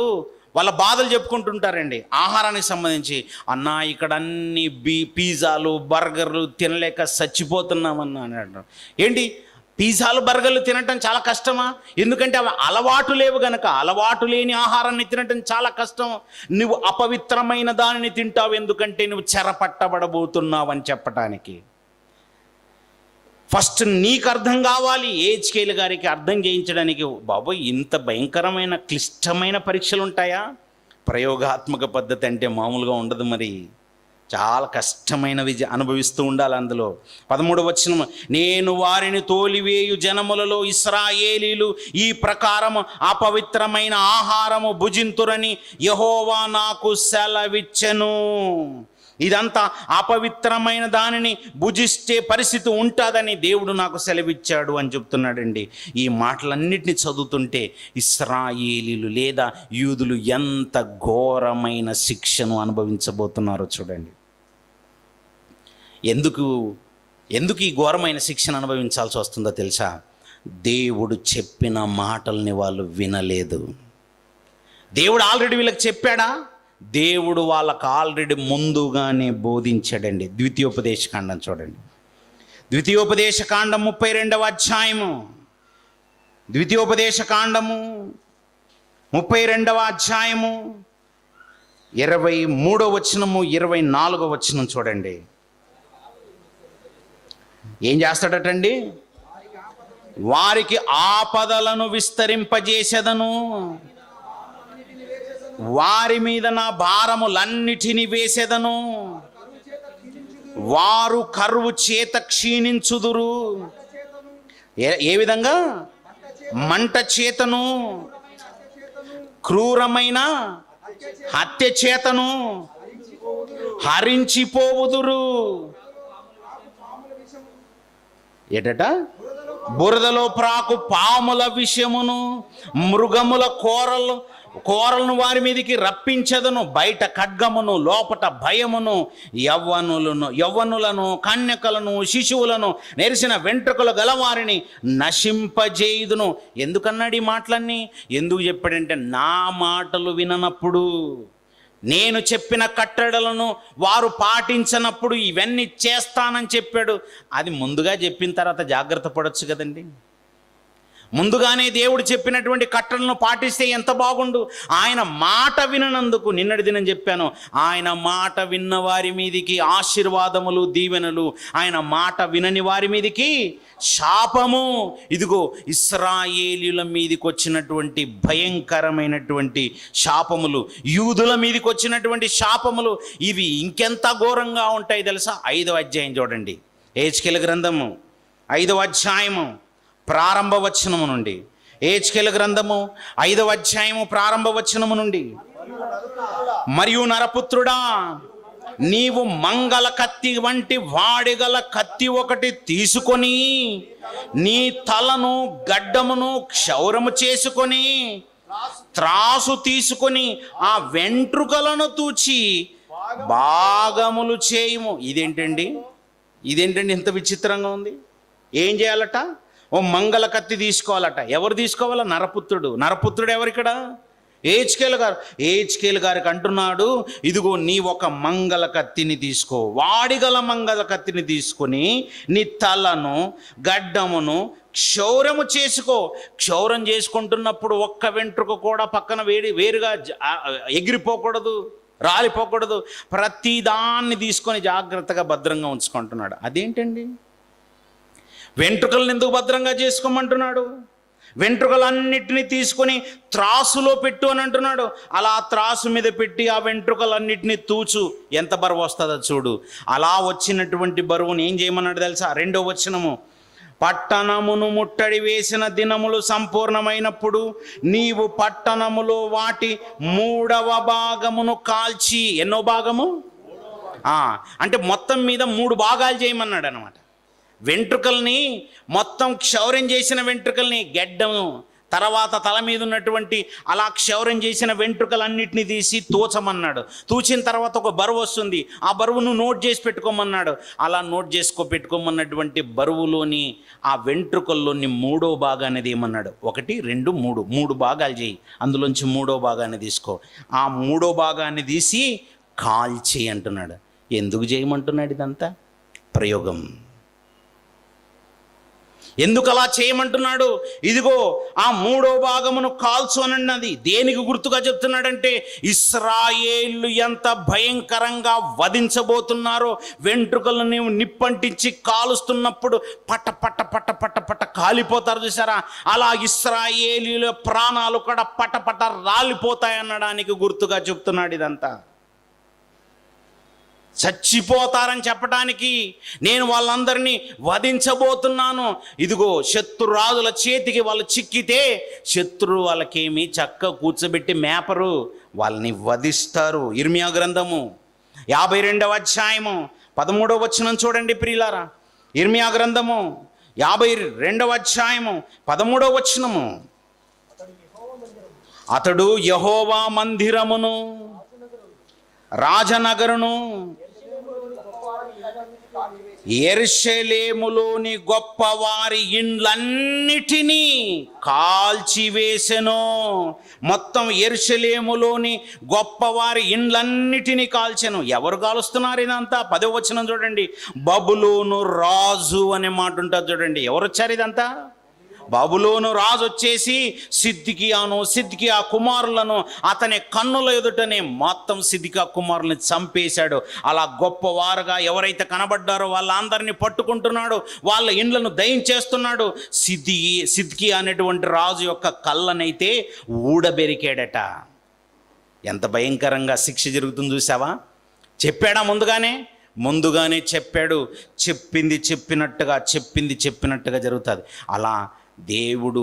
A: వాళ్ళ బాధలు చెప్పుకుంటుంటారండి ఆహారానికి సంబంధించి. అన్న ఇక్కడ అన్ని పిజ్జాలు బర్గర్లు తినలేక చచ్చిపోతున్నామన్నా అని అంటారు. ఏంటి పిజ్జాలు బర్గర్లు తినటం చాలా కష్టమా? ఎందుకంటే అవి అలవాటు లేవు గనక. అలవాటు లేని ఆహారాన్ని తినటం చాలా కష్టం. నువ్వు అపవిత్రమైన దానిని తింటావు, ఎందుకంటే నువ్వు చెరపట్టబడబోతున్నావు అని చెప్పటానికి. ఫస్ట్ నీకు అర్థం కావాలి. హెచ్కేల్ గారికి అర్థం చేయించడానికి. బాబోయ్, ఇంత భయంకరమైన క్లిష్టమైన పరీక్షలు ఉంటాయా? ప్రయోగాత్మక పద్ధతి అంటే మామూలుగా ఉండదు. మరి చాలా కష్టమైనవి అనుభవిస్తూ ఉండాలి. అందులో 13వ వచనం, నేను వారిని తోలివేయు జనములలో ఇశ్రాయేలీలు ఈ ప్రకారము అపవిత్రమైన ఆహారము భుజింతురని యెహోవా నాకు సెలవిచ్చెను. ఇదంతా అపవిత్రమైన దానిని భుజిస్తే పరిస్థితి ఉంటుందని దేవుడు నాకు సెలవిచ్చాడు అని చెప్తున్నాడండి. ఈ మాటలన్నిటిని చదువుతుంటే ఇశ్రాయేలీలు లేదా యూదులు ఎంత ఘోరమైన శిక్షను అనుభవించబోతున్నారో చూడండి. ఎందుకు ఈ ఘోరమైన శిక్షను అనుభవించాల్సి వస్తుందో తెలుసా? దేవుడు చెప్పిన మాటల్ని వాళ్ళు వినలేదు. దేవుడు ఆల్రెడీ వీళ్ళకి చెప్పాడా? దేవుడు వాళ్ళకు ఆల్రెడీ ముందుగానే బోధించాడండి. ద్వితీయోపదేశకాండం చూడండి. ద్వితీయోపదేశకాండం 32వ అధ్యాయము. ద్వితీయోపదేశకాండము 32వ అధ్యాయము 23వ వచనము 24వ వచనం చూడండి. ఏం చేస్తాడటండి? వారికి ఆపదలను విస్తరింపజేసేదను, వారి మీద నా భారములన్నిటినీ వేసేదను, వారు కరువు చేత క్షీణించుదురు. ఏ విధంగా? మంట చేతను, క్రూరమైన హత్య చేతను హరించిపోవుదురు. ఏటట? బురదలో ప్రాకు పాముల విషయమును మృగముల కోరలను వారి మీదకి రప్పించదను. బయట ఖడ్గమును, లోపట భయమును, యవ్వనులను, కన్యకలను, శిశువులను, నెరిసిన వెంట్రుకలు గలవారిని నశింపజేయుదును. ఎందుకన్నాడు ఈ మాటలన్నీ? ఎందుకు చెప్పాడంటే, నా మాటలు విననప్పుడు, నేను చెప్పిన కట్టడలను వారు పాటించనప్పుడు ఇవన్నీ చేస్తానని చెప్పాడు. అది ముందుగా చెప్పిన తర్వాత జాగ్రత్త పడవచ్చు కదండి. ముందుగానే దేవుడు చెప్పినటువంటి కట్టలను పాటిస్తే ఎంత బాగుండు. ఆయన మాట విననందుకు, నిన్నటి దినం చెప్పాను, ఆయన మాట విన్న వారి మీదికి ఆశీర్వాదములు, దీవెనలు, ఆయన మాట వినని వారి మీదికి శాపము. ఇదిగో ఇశ్రాయేలీయుల మీదికి వచ్చినటువంటి భయంకరమైనటువంటి శాపములు, యూదుల మీదికి వచ్చినటువంటి శాపములు, ఇవి ఇంకెంత ఘోరంగా ఉంటాయి తెలుసా? 5వ అధ్యాయం చూడండి, యెహెజ్కేలు గ్రంథము 5వ అధ్యాయము ప్రారంభ వచనము నుండి. యెహెజ్కేలు గ్రంథము 5వ అధ్యాయము ప్రారంభ వచనము నుండి. మరియు నరపుత్రుడా, నీవు మంగళ కత్తి వంటి వాడిగల కత్తి ఒకటి తీసుకొని నీ తలను గడ్డమును క్షౌరము చేసుకొని త్రాసు తీసుకొని ఆ వెంట్రుకలను తూచి భాగములు చేయుము. ఇదేంటండి ఇంత విచిత్రంగా ఉంది? ఏం చేయాలట? ఓ మంగళ కత్తి తీసుకోవాలట. ఎవరు తీసుకోవాలా? నరపుత్రుడు. నరపుత్రుడు ఎవరిక్కడ? యెహెజ్కేలు గారికి అంటున్నాడు, ఇదిగో నీ ఒక మంగళ కత్తిని తీసుకో, వాడిగల మంగళ కత్తిని తీసుకొని నీ తలను గడ్డమును క్షౌరము చేసుకో. క్షౌరం చేసుకుంటున్నప్పుడు ఒక్క వెంట్రుక కూడా పక్కన వేరుగా ఎగిరిపోకూడదు, రాలిపోకూడదు. ప్రతిదాన్ని తీసుకొని జాగ్రత్తగా భద్రంగా ఉంచుకుంటున్నాడు. అదేంటండి? వెంట్రుకలను ఎందుకు భద్రంగా చేసుకోమంటున్నాడు? వెంట్రుకలన్నిటినీ తీసుకొని త్రాసులో పెట్టు అని అంటున్నాడు. అలా త్రాసు మీద పెట్టి ఆ వెంట్రుకలన్నిటినీ తూచు, ఎంత బరువు వస్తుందో చూడు. అలా వచ్చినటువంటి బరువుని ఏం చేయమన్నాడు తెలుసా? 2వ వచనము, పట్టణమును ముట్టడి వేసిన దినములు సంపూర్ణమైనప్పుడు నీవు పట్టణములో వాటి 3వ భాగమును కాల్చి. ఎన్నో భాగము? అంటే మొత్తం మీద 3 భాగాలు చేయమన్నాడు అనమాట. వెంట్రుకల్ని మొత్తం క్షౌరం చేసిన వెంట్రుకల్ని, గెడ్డము, తర్వాత తల మీద ఉన్నటువంటి అలా క్షౌరం చేసిన వెంట్రుకలన్నిటిని తీసి తూచమన్నాడు. తూచిన తర్వాత ఒక బరువు వస్తుంది, ఆ బరువును నోట్ చేసి పెట్టుకోమన్నాడు. అలా నోట్ పెట్టుకోమన్నటువంటి బరువులోని ఆ వెంట్రుకల్లోని 3వ భాగాన్ని ఏమన్నాడు? 1, 2, 3 భాగాలు చేయి, అందులోంచి 3వ భాగాన్ని తీసుకో, ఆ 3వ భాగాన్ని తీసి కాల్చి అంటున్నాడు. ఎందుకు చేయమంటున్నాడు ఇదంతా? ప్రయోగం. ఎందుకు అలా చేయమంటున్నాడు? ఇదిగో ఆ 3వ భాగమును కాల్చు అన్నది దేనికి గుర్తుగా చెప్తున్నాడంటే, ఇశ్రాయేలు ఎంత భయంకరంగా వధించబోతున్నారో. వెంట్రుకలను నీవు నిప్పంటించి కాలుస్తున్నప్పుడు పట్ట పట్ట పట్ట పట్ట పట్ట కాలిపోతారు చూసారా, అలా ఇశ్రాయేలీయుల ప్రాణాలు కూడా పట్ట పట్ట రాలిపోతాయనడానికి గుర్తుగా చెప్తున్నాడు ఇదంతా. చచ్చిపోతారని చెప్పడానికి, నేను వాళ్ళందరినీ వధించబోతున్నాను. ఇదిగో శత్రురాజుల చేతికి వాళ్ళు చిక్కితే శత్రు వాళ్ళకేమి చక్క కూర్చోబెట్టి మేపరు, వాళ్ళని వధిస్తారు. ఇర్మియా గ్రంథము 52వ అధ్యాయము 13వ వచనం చూడండి ప్రియులారా. ఇర్మియా గ్రంథము 52వ అధ్యాయము 13వ వచనము, అతడు యెహోవా మందిరమును రాజనగరును యెరూషలేములోని గొప్పవారి ఇండ్లన్నిటినీ కాల్చివేసెను. మొత్తం యెరూషలేములోని గొప్పవారి ఇండ్లన్నిటినీ కాల్చెను. ఎవరు కాలుస్తున్నారు ఇదంతా? 10వ వచనం చూడండి, బబులోను రాజు అనే మాట ఉంటుంది చూడండి. ఎవరు వచ్చారు ఇదంతా? బబులోను రాజు వచ్చేసి సిద్కియా కుమారులను అతని కన్నుల ఎదుటనే మొత్తం సిద్కియా కుమారులను చంపేశాడు. అలా గొప్పవారుగా ఎవరైతే కనబడ్డారో వాళ్ళందరినీ పట్టుకుంటున్నాడు, వాళ్ళ ఇండ్లను దయించేస్తున్నాడు. సిద్కియా అనేటువంటి రాజు యొక్క కళ్ళనైతే ఊడబెరికాడట. ఎంత భయంకరంగా శిక్ష జరుగుతుంది చూసావా? చెప్పాడా? ముందుగానే చెప్పాడు. చెప్పింది చెప్పినట్టుగా జరుగుతుంది. అలా దేవుడు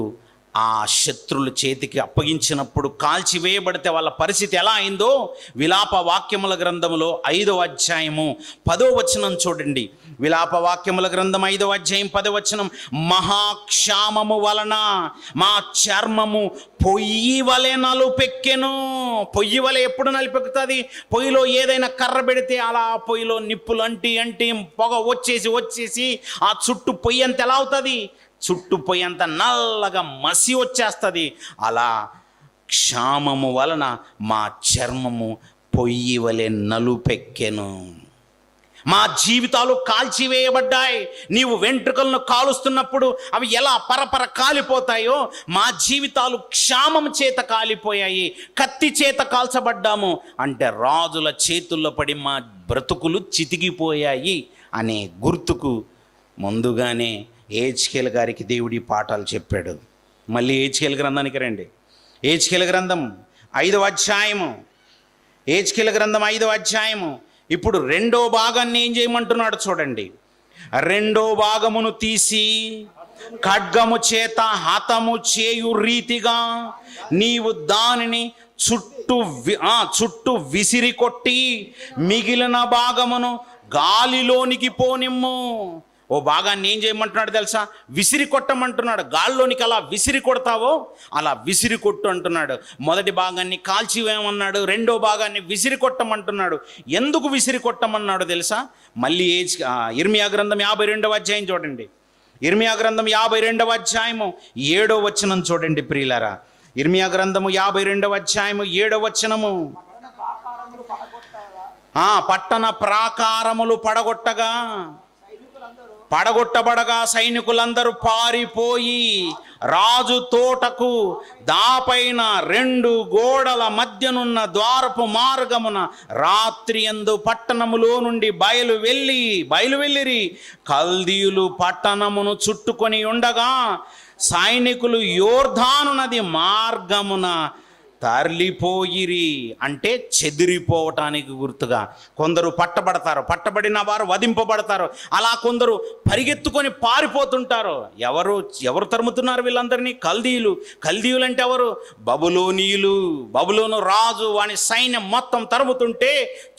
A: ఆ శత్రుల చేతికి అప్పగించినప్పుడు కాల్చివేయబడితే వాళ్ళ పరిస్థితి ఎలా అయిందో విలాప వాక్యముల గ్రంథములో 5వ అధ్యాయము 10వ వచనం చూడండి. విలాప వాక్యముల గ్రంథం 5వ అధ్యాయం 10వ వచనం, మహాక్షామము వలన మా చర్మము పొయ్యి వలె నలుపెక్కెను. పొయ్యి వలె ఎప్పుడు నలిపెక్కుతుంది? పొయ్యిలో ఏదైనా కర్ర పెడితే అలా పొయ్యిలో నిప్పులు అంటి పొగ వచ్చేసి ఆ చుట్టూ పొయ్యి అంత ఎలా అవుతుంది? చుట్టూ పొయ్యి అంత నల్లగా మసి వచ్చేస్తుంది. అలా క్షామము వలన మా చర్మము పొయ్యి వలె నలుపెక్కెను. మా జీవితాలు కాల్చివేయబడ్డాయి. నీవు వెంట్రుకలను కాలుస్తున్నప్పుడు అవి ఎలా పరపర కాలిపోతాయో మా జీవితాలు క్షామం చేత కాలిపోయాయి, కత్తి చేత కాల్చబడ్డాము. అంటే రాజుల చేతుల్లో పడి మా బ్రతుకులు చితికిపోయాయి అనే గుర్తుకు ముందుగానే ఏజ్కేల్ గారికి దేవుడి పాఠాలు చెప్పాడు. మళ్ళీ ఏజ్కేల్ గ్రంథానికి రండి. ఏజ్కేల్ గ్రంథం 5వ అధ్యాయము. ఏజ్కేల్ గ్రంథం 5వ అధ్యాయము. ఇప్పుడు రెండో భాగాన్ని ఏం చేయమంటున్నాడు చూడండి. రెండో భాగమును తీసి ఖడ్గము చేత హతము చేయు రీతిగా నీవు దానిని చుట్టూ విసిరి కొట్టి మిగిలిన భాగమును గాలిలోనికి పోనిమ్ము. ఓ భాగాన్ని ఏం చేయమంటున్నాడు తెలుసా? విసిరి కొట్టమంటున్నాడు. గాల్లోనికి అలా విసిరి కొడతావో అలా విసిరి కొట్టు అంటున్నాడు. మొదటి భాగాన్ని కాల్చివేయమన్నాడు, రెండో భాగాన్ని విసిరి కొట్టమంటున్నాడు. ఎందుకు విసిరి కొట్టమన్నాడు తెలుసా? మళ్ళీ ఇర్మియా గ్రంథం 52వ అధ్యాయం చూడండి. ఇర్మియా గ్రంథం 52వ అధ్యాయము 7వ వచనం చూడండి ప్రియులారా. ఇర్మియా గ్రంథము 52వ అధ్యాయము 7వ వచనము. పట్టణ ప్రాకారములు పడగొట్టబడగా సైనికులందరూ పారిపోయి రాజు తోటకు దాపైన 2 గోడల మధ్యనున్న ద్వారపు మార్గమున రాత్రి యందు పట్టణములో నుండి బయలువెళ్ళిరి. కల్దీయులు పట్టణమును చుట్టుకొని ఉండగా సైనికులు యోర్దాను నది మార్గమున తరలిపోయిరి. అంటే చెదిరిపోవటానికి గుర్తుగా. కొందరు పట్టబడిన వారు వధింపబడతారు. అలా కొందరు పరిగెత్తుకొని పారిపోతుంటారు. ఎవరు తరుముతున్నారు వీళ్ళందరినీ? కల్దీయులు అంటే ఎవరు? బబులోను రాజు వాని సైన్యం మొత్తం తరుముతుంటే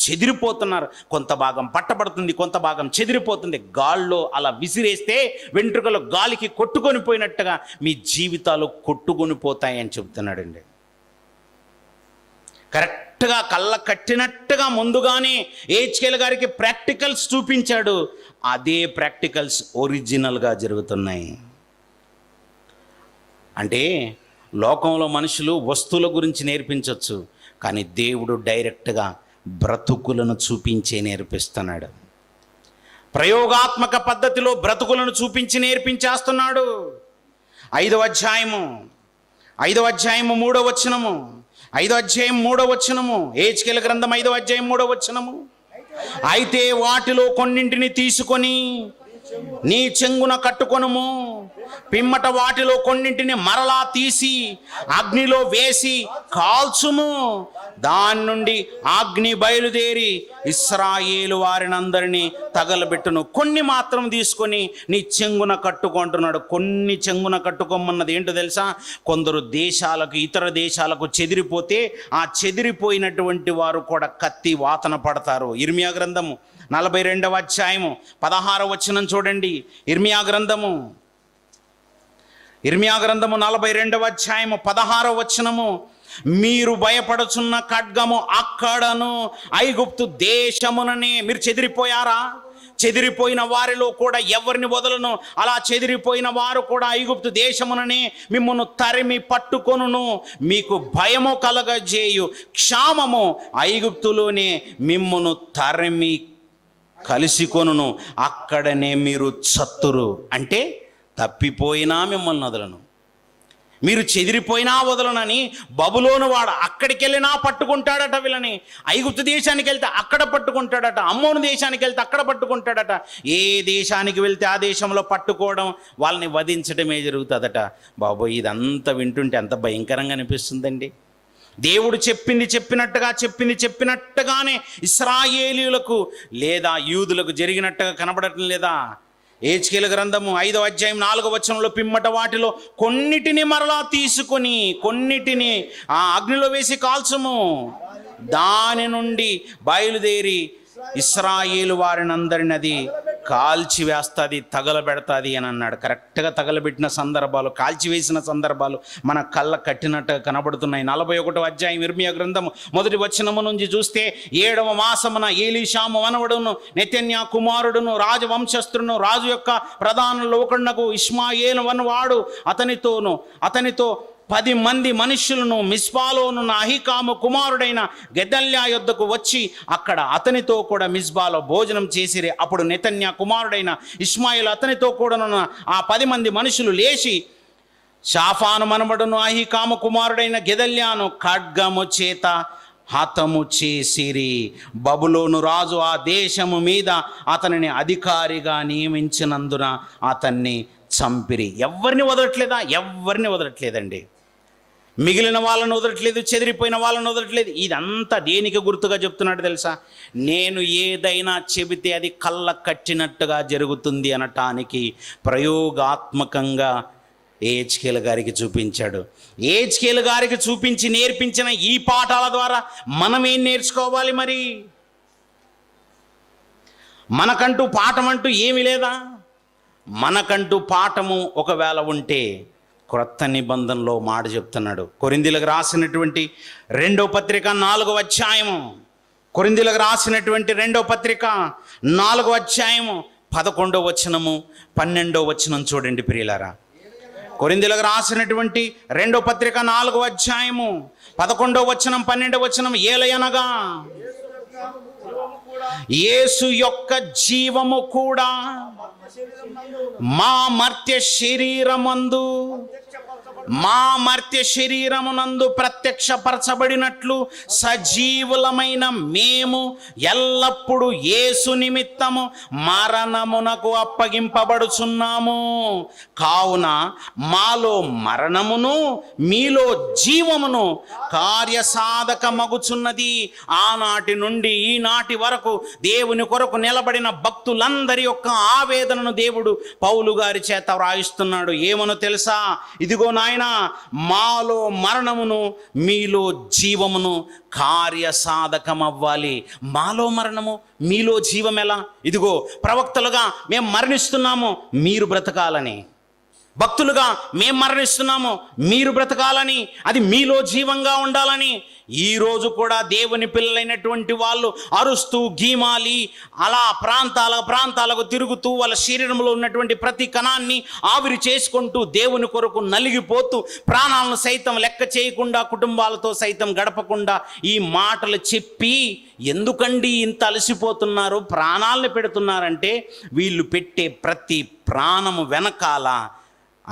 A: చెదిరిపోతున్నారు. కొంత భాగం పట్టబడుతుంది, కొంత భాగం చెదిరిపోతుంది. గాల్లో అలా విసిరేస్తే వెంట్రుకలు గాలికి కొట్టుకొని పోయినట్టుగా మీ జీవితాలు కొట్టుకొని పోతాయని చెబుతున్నాడండి. కరెక్ట్గా కళ్ళ కట్టినట్టుగా ముందుగానే ఏజ్కేల్ గారికి ప్రాక్టికల్స్ చూపించాడు. అదే ప్రాక్టికల్స్ ఒరిజినల్గా జరుగుతున్నాయి. అంటే లోకంలో మనుషులు వస్తువుల గురించి నేర్పించవచ్చు, కానీ దేవుడు డైరెక్ట్గా బ్రతుకులను చూపించే నేర్పిస్తున్నాడు. ప్రయోగాత్మక పద్ధతిలో బ్రతుకులను చూపించి నేర్పించేస్తున్నాడు. 5వ అధ్యాయము 3వ వచనము. 5వ అధ్యాయం 3వ వచనము. ఏజ్కేల్ గ్రంథం 5వ అధ్యాయం 3వ వచనము. అయితే వాటిలో కొన్నింటిని తీసుకొని నీ చెంగున కట్టుకొనుము, పిమ్మట వాటిలో కొన్నింటిని మరలా తీసి అగ్నిలో వేసి కాల్చుము. దాని నుండి అగ్ని బయలుదేరి ఇశ్రాయేలు వారినందరినీ తగలబెట్టును. కొన్ని మాత్రం తీసుకొని నీ చెంగున కట్టుకుంటున్నాడు. కొన్ని చెంగున కట్టుకోమన్నది ఏంటో తెలుసా? కొందరు ఇతర దేశాలకు చెదిరిపోతే ఆ చెదిరిపోయినటువంటి వారు కూడా కత్తి వాతన పడతారు. ఇర్మియా గ్రంథము 42వ అధ్యాయము 16వ వచనం చూడండి. ఇర్మియా గ్రంథము 42వ అధ్యాయము 16వ వచనము. మీరు భయపడుచున్న ఖడ్గము అక్కడను ఐగుప్తు దేశముననే. మీరు చెదిరిపోయారా? చెదిరిపోయిన వారిలో కూడా ఎవరిని వదలను. అలా చెదిరిపోయిన వారు కూడా ఐగుప్తు దేశముననే మిమ్మల్ని తరిమి పట్టుకొనును. మీకు భయము కలగజేయు క్షామము ఐగుప్తులోనే మిమ్మల్ని తరిమి కలిసికొనును. అక్కడనే మీరు చత్తురు. అంటే తప్పిపోయినా మిమ్మల్ని వదలను, మీరు చెదిరిపోయినా వదలనని బబులోను వాడు అక్కడికి వెళ్ళినా పట్టుకుంటాడట వీళ్ళని. ఐగుప్తు దేశానికి వెళ్తే అక్కడ పట్టుకుంటాడట, అమ్మోను దేశానికి వెళ్తే అక్కడ పట్టుకుంటాడట. ఏ దేశానికి వెళ్తే ఆ దేశంలో పట్టుకోవడం, వాళ్ళని వధించడమే జరుగుతుందట. బాబోయ్, ఇదంతా వింటుంటే ఎంత భయంకరంగా అనిపిస్తుందండి. దేవుడు చెప్పింది చెప్పినట్టుగానే ఇశ్రాయేలీయులకు లేదా యూదులకు జరిగినట్టుగా కనబడటం లేదా? ఏజ్కేల్ గ్రంథము 5వ అధ్యాయం 4వ వచనంలో పిమ్మట వాటిలో కొన్నిటిని మరలా తీసుకొని కొన్నిటిని అగ్నిలో వేసి కాల్చుము. దాని నుండి బయలుదేరి ఇశ్రాయేలు వారినందరిని అది కాల్చివేస్తుంది, తగలబెడతాది అని అన్నాడు. కరెక్ట్గా తగలబెట్టిన సందర్భాలు, కాల్చివేసిన సందర్భాలు మన కళ్ళ కట్టినట్టుగా కనబడుతున్నాయి. 41వ అధ్యాయం ఇర్మియా గ్రంథము 1వ వచనము నుంచి చూస్తే 7వ మాసమున ఏలీషాము మనవడును నెతన్యా కుమారుడును రాజవంశస్థుడును రాజు యొక్క ప్రధాన లోకన్నకు ఇష్మాయేలు వనవాడు అతనితో 10 మంది మనుష్యులను మిస్పాలోనున్న అహికాము కుమారుడైన గెదల్యా యొద్దకు వచ్చి అక్కడ అతనితో కూడా మిస్బాలో భోజనం చేసిరి. అప్పుడు నెతన్యా కుమారుడైన ఇష్మాయేలు అతనితో కూడానున్న ఆ 10 మంది మనుషులు లేచి షాఫాను మనమడును అహికాము కుమారుడైన గెదల్యాను ఖడ్గము చేత హతము చేసిరి. బబులోను రాజు ఆ దేశము మీద అతనిని అధికారిగా నియమించినందున అతన్ని చంపిరి. ఎవరిని వదలట్లేదండి. మిగిలిన వాళ్ళని వదలట్లేదు, చెదిరిపోయిన వాళ్ళని వదలట్లేదు. ఇదంతా దేనికి గుర్తుగా చెప్తున్నాడు తెలుసా? నేను ఏదైనా చెబితే అది కళ్ళ కట్టినట్టుగా జరుగుతుంది అనటానికి ప్రయోగాత్మకంగా ఏహెచ్కేల్ గారికి చూపించాడు. ఏహెచ్కేల్ గారికి చూపించి నేర్పించిన ఈ పాఠాల ద్వారా మనం ఏం నేర్చుకోవాలి? మరి మనకంటూ పాఠం అంటూ ఏమీ లేదా? మనకంటూ పాఠము ఒకవేళ ఉంటే క్రొత్త నిబంధనలో మాట చెప్తున్నాడు. కొరింథీయులకు రాసినటువంటి 2వ పత్రిక 4వ అధ్యాయము, కొరింథీయులకు రాసినటువంటి 2వ పత్రిక 4వ అధ్యాయము 11వ వచనము 12వ వచనం చూడండి ప్రియులారా. కొరింథీయులకు రాసినటువంటి 2వ పత్రిక 4వ అధ్యాయము 11వ వచనం 12వ వచనం, ఏలయనగా యేసు యొక్క జీవము కూడా మా మర్త్య శరీరమునందు ప్రత్యక్షపరచబడినట్లు సజీవులమైన మేము ఎల్లప్పుడూ యేసు నిమిత్తము మరణమునకు అప్పగింపబడుచున్నాము. కావున మాలో మరణమును మీలో జీవమును కార్యసాధకమగుచున్నది. ఆనాటి నుండి ఈనాటి వరకు దేవుని కొరకు నిలబడిన భక్తులందరి యొక్క ఆవేదనను దేవుడు పౌలు గారి చేత వ్రాయిస్తున్నాడు. ఏమనో తెలుసా? ఇదిగో నాయన, మాలో మరణమును మీలో జీవమును కార్యసాధకం అవ్వాలి. మాలో మరణము మీలో జీవం ఎలా? ఇదిగో ప్రవక్తలుగా మేము మరణిస్తున్నాము, మీరు బ్రతకాలని. భక్తులుగా మేము మరణిస్తున్నాము, మీరు బ్రతకాలని. అది మీలో జీవంగా ఉండాలని. ఈరోజు కూడా దేవుని పిల్లలైనటువంటి వాళ్ళు అరుస్తూ గీమాలి అలా ప్రాంతాలకు తిరుగుతూ వాళ్ళ శరీరంలో ఉన్నటువంటి ప్రతి కణాన్ని ఆవిరి చేసుకుంటూ దేవుని కొరకు నలిగిపోతూ ప్రాణాలను సైతం లెక్క చేయకుండా కుటుంబాలతో సైతం గడపకుండా ఈ మాటలు చెప్పి ఎందుకండి ఇంత అలసిపోతున్నారు, ప్రాణాలను పెడుతున్నారంటే వీళ్ళు పెట్టే ప్రతి ప్రాణము వెనకాల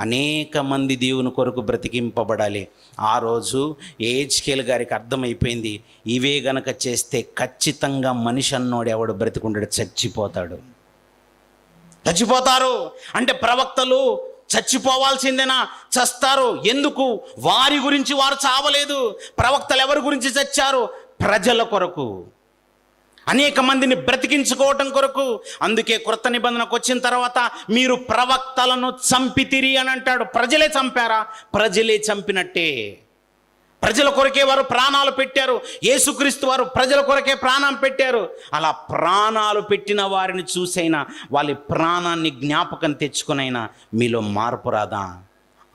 A: అనేక మంది దేవుని కొరకు బ్రతికింపబడాలి. ఆ రోజు ఏహెచ్కేల్ గారికి అర్థమైపోయింది, ఇవే గనక చేస్తే ఖచ్చితంగా మనిషి అన్నోడు ఎవడు బ్రతికుంటాడు, చచ్చిపోతారు. అంటే ప్రవక్తలు చచ్చిపోవాల్సిందేనా? చస్తారు. ఎందుకు? వారి గురించి వారు చావలేదు. ప్రవక్తలు ఎవరి గురించి చచ్చారు? ప్రజల కొరకు, అనేక మందిని బ్రతికించుకోవటం కొరకు. అందుకే క్రొత్త నిబంధనకు వచ్చిన తర్వాత మీరు ప్రవక్తలను చంపితిరి అని అంటాడు. ప్రజలే చంపారా? ప్రజలే చంపినట్టే. ప్రజల కొరకే వారు ప్రాణాలు పెట్టారు. యేసుక్రీస్తు వారు ప్రజల కొరకే ప్రాణం పెట్టారు. అలా ప్రాణాలు పెట్టిన వారిని చూసైనా వాళ్ళ ప్రాణాన్ని జ్ఞాపకం తెచ్చుకునైనా మీలో మార్పు రాదా?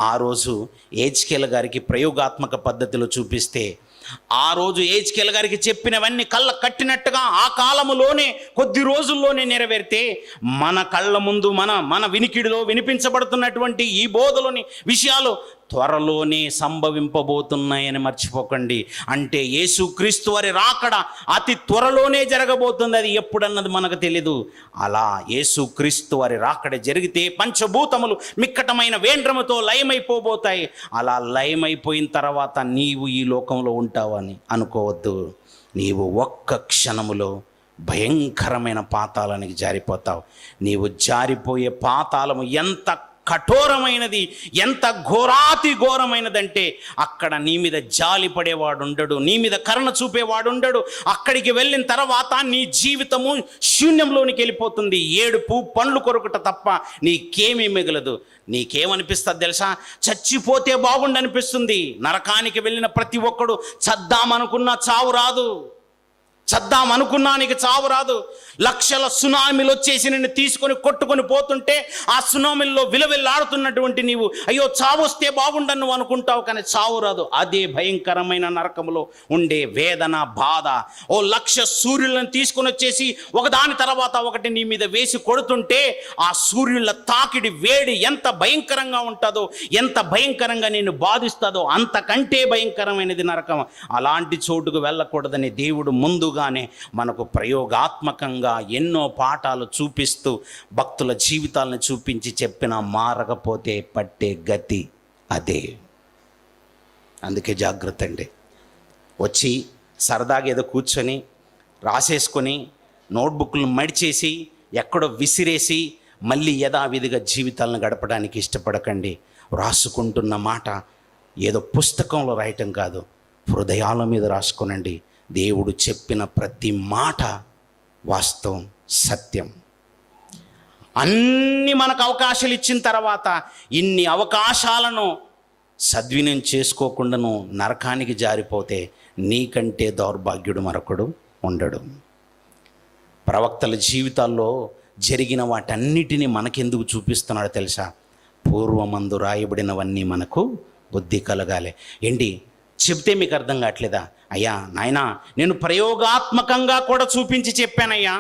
A: ఆ రోజు ఏహెచ్కేల్ గారికి ప్రయోగాత్మక పద్ధతిలో చూపిస్తే, ఆ రోజు ఏహెచ్కేల్ గారికి చెప్పినవన్నీ కళ్ళ కట్టినట్టుగా ఆ కాలములోనే కొద్ది రోజుల్లోనే నెరవేరితే మన కళ్ళ ముందు మన వినికిడిలో వినిపించబడుతున్నటువంటి ఈ బోధలోని విషయాలు త్వరలోనే సంభవింపబోతున్నాయని మర్చిపోకండి. అంటే యేసుక్రీస్తు వారి రాకడ అతి త్వరలోనే జరగబోతుంది. అది ఎప్పుడన్నది మనకు తెలీదు. అలా యేసుక్రీస్తు వారి రాకడ జరిగితే పంచభూతములు మిక్కటమైన వేండ్రముతో లయమైపోబోతాయి. అలా లయమైపోయిన తర్వాత నీవు ఈ లోకంలో ఉంటావని అనుకోవద్దు. నీవు ఒక్క క్షణములో భయంకరమైన పాతాళానికి జారిపోతావు. నీవు జారిపోయే పాతాళము ఎంత కఠోరమైనది, ఎంత ఘోరాతి ఘోరమైనదంటే అక్కడ నీ మీద జాలి పడేవాడు ఉండడు, నీ మీద కరుణ చూపేవాడు ఉండడు. అక్కడికి వెళ్ళిన తర్వాత నీ జీవితము శూన్యంలోనికి వెళ్ళిపోతుంది. ఏడుపు, పండ్లు కొరుకుట తప్ప నీకేమీ మిగలదు. నీకేమనిపిస్తుంది తెలుసా? చచ్చిపోతే బాగుండనిపిస్తుంది. నరకానికి వెళ్ళిన ప్రతి ఒక్కడు చద్దామనుకున్నా చావు రాదు. చద్దాం అనుకున్నా నీకు చావు రాదు. లక్షల సునామీలు వచ్చేసి నిన్ను తీసుకొని కొట్టుకొని పోతుంటే ఆ సునామీల్లో విలవిల్లాడుతున్నటువంటి నీవు అయ్యో చావు వస్తే బాగుండను నువ్వు అనుకుంటావు, కానీ చావు రాదు. అదే భయంకరమైన నరకంలో ఉండే వేదన, బాధ. ఓ 1,00,000 సూర్యులను తీసుకొని వచ్చేసి ఒకదాని తర్వాత ఒకటి నీ మీద వేసి కొడుతుంటే ఆ సూర్యుల తాకిడి వేడి ఎంత భయంకరంగా ఉంటుందో, ఎంత భయంకరంగా నిన్ను బాధిస్తుందో అంతకంటే భయంకరమైనది నరకం. అలాంటి చోటుకు వెళ్ళకూడదని దేవుడు ముందుగానే మనకు ప్రయోగాత్మకంగా ఎన్నో పాఠాలు చూపిస్తూ భక్తుల జీవితాలను చూపించి చెప్పిన మారకపోతే పట్టే గతి అదే. అందుకే జాగ్రత్త అండి. వచ్చి సరదాగా ఏదో కూర్చొని రాసేసుకొని నోట్బుక్లు మడిచేసి ఎక్కడో విసిరేసి మళ్ళీ యథావిధిగా జీవితాలను గడపడానికి ఇష్టపడకండి. రాసుకుంటున్న మాట ఏదో పుస్తకంలో రాయటం కాదు, హృదయాల మీద రాసుకోనండి. దేవుడు చెప్పిన ప్రతి మాట వాస్తవం, సత్యం. అన్ని మనకు అవకాశాలు ఇచ్చిన తర్వాత ఇన్ని అవకాశాలను సద్వినియోగం చేసుకోకుండాను నరకానికి జారిపోతే నీకంటే దౌర్భాగ్యుడు మరొకడు ఉండడు. ప్రవక్తల జీవితాల్లో జరిగిన వాటన్నిటినీ మనకెందుకు చూపిస్తున్నాడో తెలుసా? పూర్వమందు రాయబడినవన్నీ మనకు బుద్ధి కలగాలి. ఏంటి చెప్తే మీకు అర్థం కావట్లేదా? అయ్యా నాయనా, నేను ప్రయోగాత్మకంగా కూడా చూపించి చెప్పానయ్యా.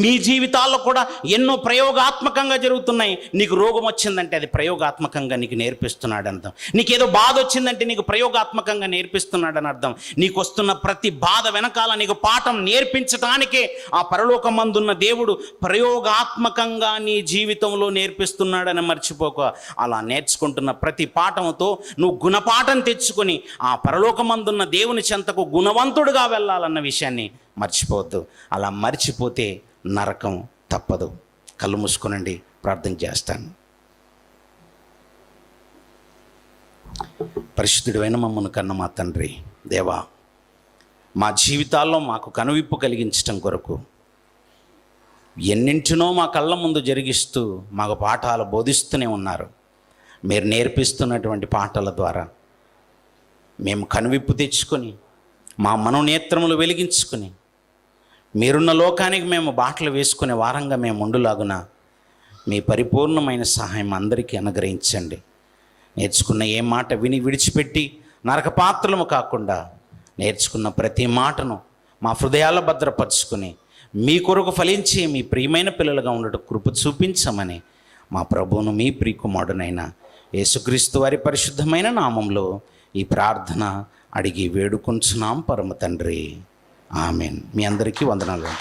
A: మీ జీవితాల్లో కూడా ఎన్నో ప్రయోగాత్మకంగా జరుగుతున్నాయి. నీకు రోగం వచ్చిందంటే అది ప్రయోగాత్మకంగా నీకు నేర్పిస్తున్నాడు అర్థం. నీకేదో బాధ వచ్చిందంటే నీకు ప్రయోగాత్మకంగా నేర్పిస్తున్నాడని అర్థం. నీకు వస్తున్న ప్రతి బాధ వెనకాల నీకు పాఠం నేర్పించడానికే ఆ పరలోకమందున్న దేవుడు ప్రయోగాత్మకంగా నీ జీవితంలో నేర్పిస్తున్నాడని మర్చిపోక. అలా నేర్చుకుంటున్న ప్రతి పాఠంతో నువ్వు గుణపాఠం తెచ్చుకొని ఆ పరలోకమందున్న దేవుని చెంతకు గుణవంతుడుగా వెళ్ళాలన్న విషయాన్ని మర్చిపోవద్దు. అలా మర్చిపోతే నరకం తప్పదు. కళ్ళు మూసుకొనండి, ప్రార్థన చేస్తాను. పరిశుద్ధుడైన మమ్మల్ని కన్న మా తండ్రి దేవా, మా జీవితాల్లో మాకు కనువిప్పు కలిగించటం కొరకు ఎన్నింటినో మా కళ్ళ ముందు జరిగిస్తూ మాకు పాఠాలు బోధిస్తూనే ఉన్నారు. మీరు నేర్పిస్తున్నటువంటి పాఠాల ద్వారా మేము కనువిప్పు తెచ్చుకొని మా మనోనేత్రములు వెలిగించుకొని మీరున్న లోకానికి మేము బాటలు వేసుకునే వారంగా మేము ఉండులాగున మీ పరిపూర్ణమైన సహాయం అందరికీ అనుగ్రహించండి. నేర్చుకున్న ఏ మాట విని విడిచిపెట్టి నరకపాత్రలము కాకుండా నేర్చుకున్న ప్రతి మాటను మా హృదయాల్లో భద్రపరుచుకుని మీ కొరకు ఫలించి మీ ప్రియమైన పిల్లలుగా ఉండటం కృప చూపించమని మా ప్రభువును మీ ప్రియకుమారుడైన యేసుక్రీస్తు వారి పరిశుద్ధమైన నామంలో ఈ ప్రార్థన అడిగి వేడుకొంచున్నాం పరమ తండ్రి. ఆమెన్. మీ అందరికీ వందనాలు.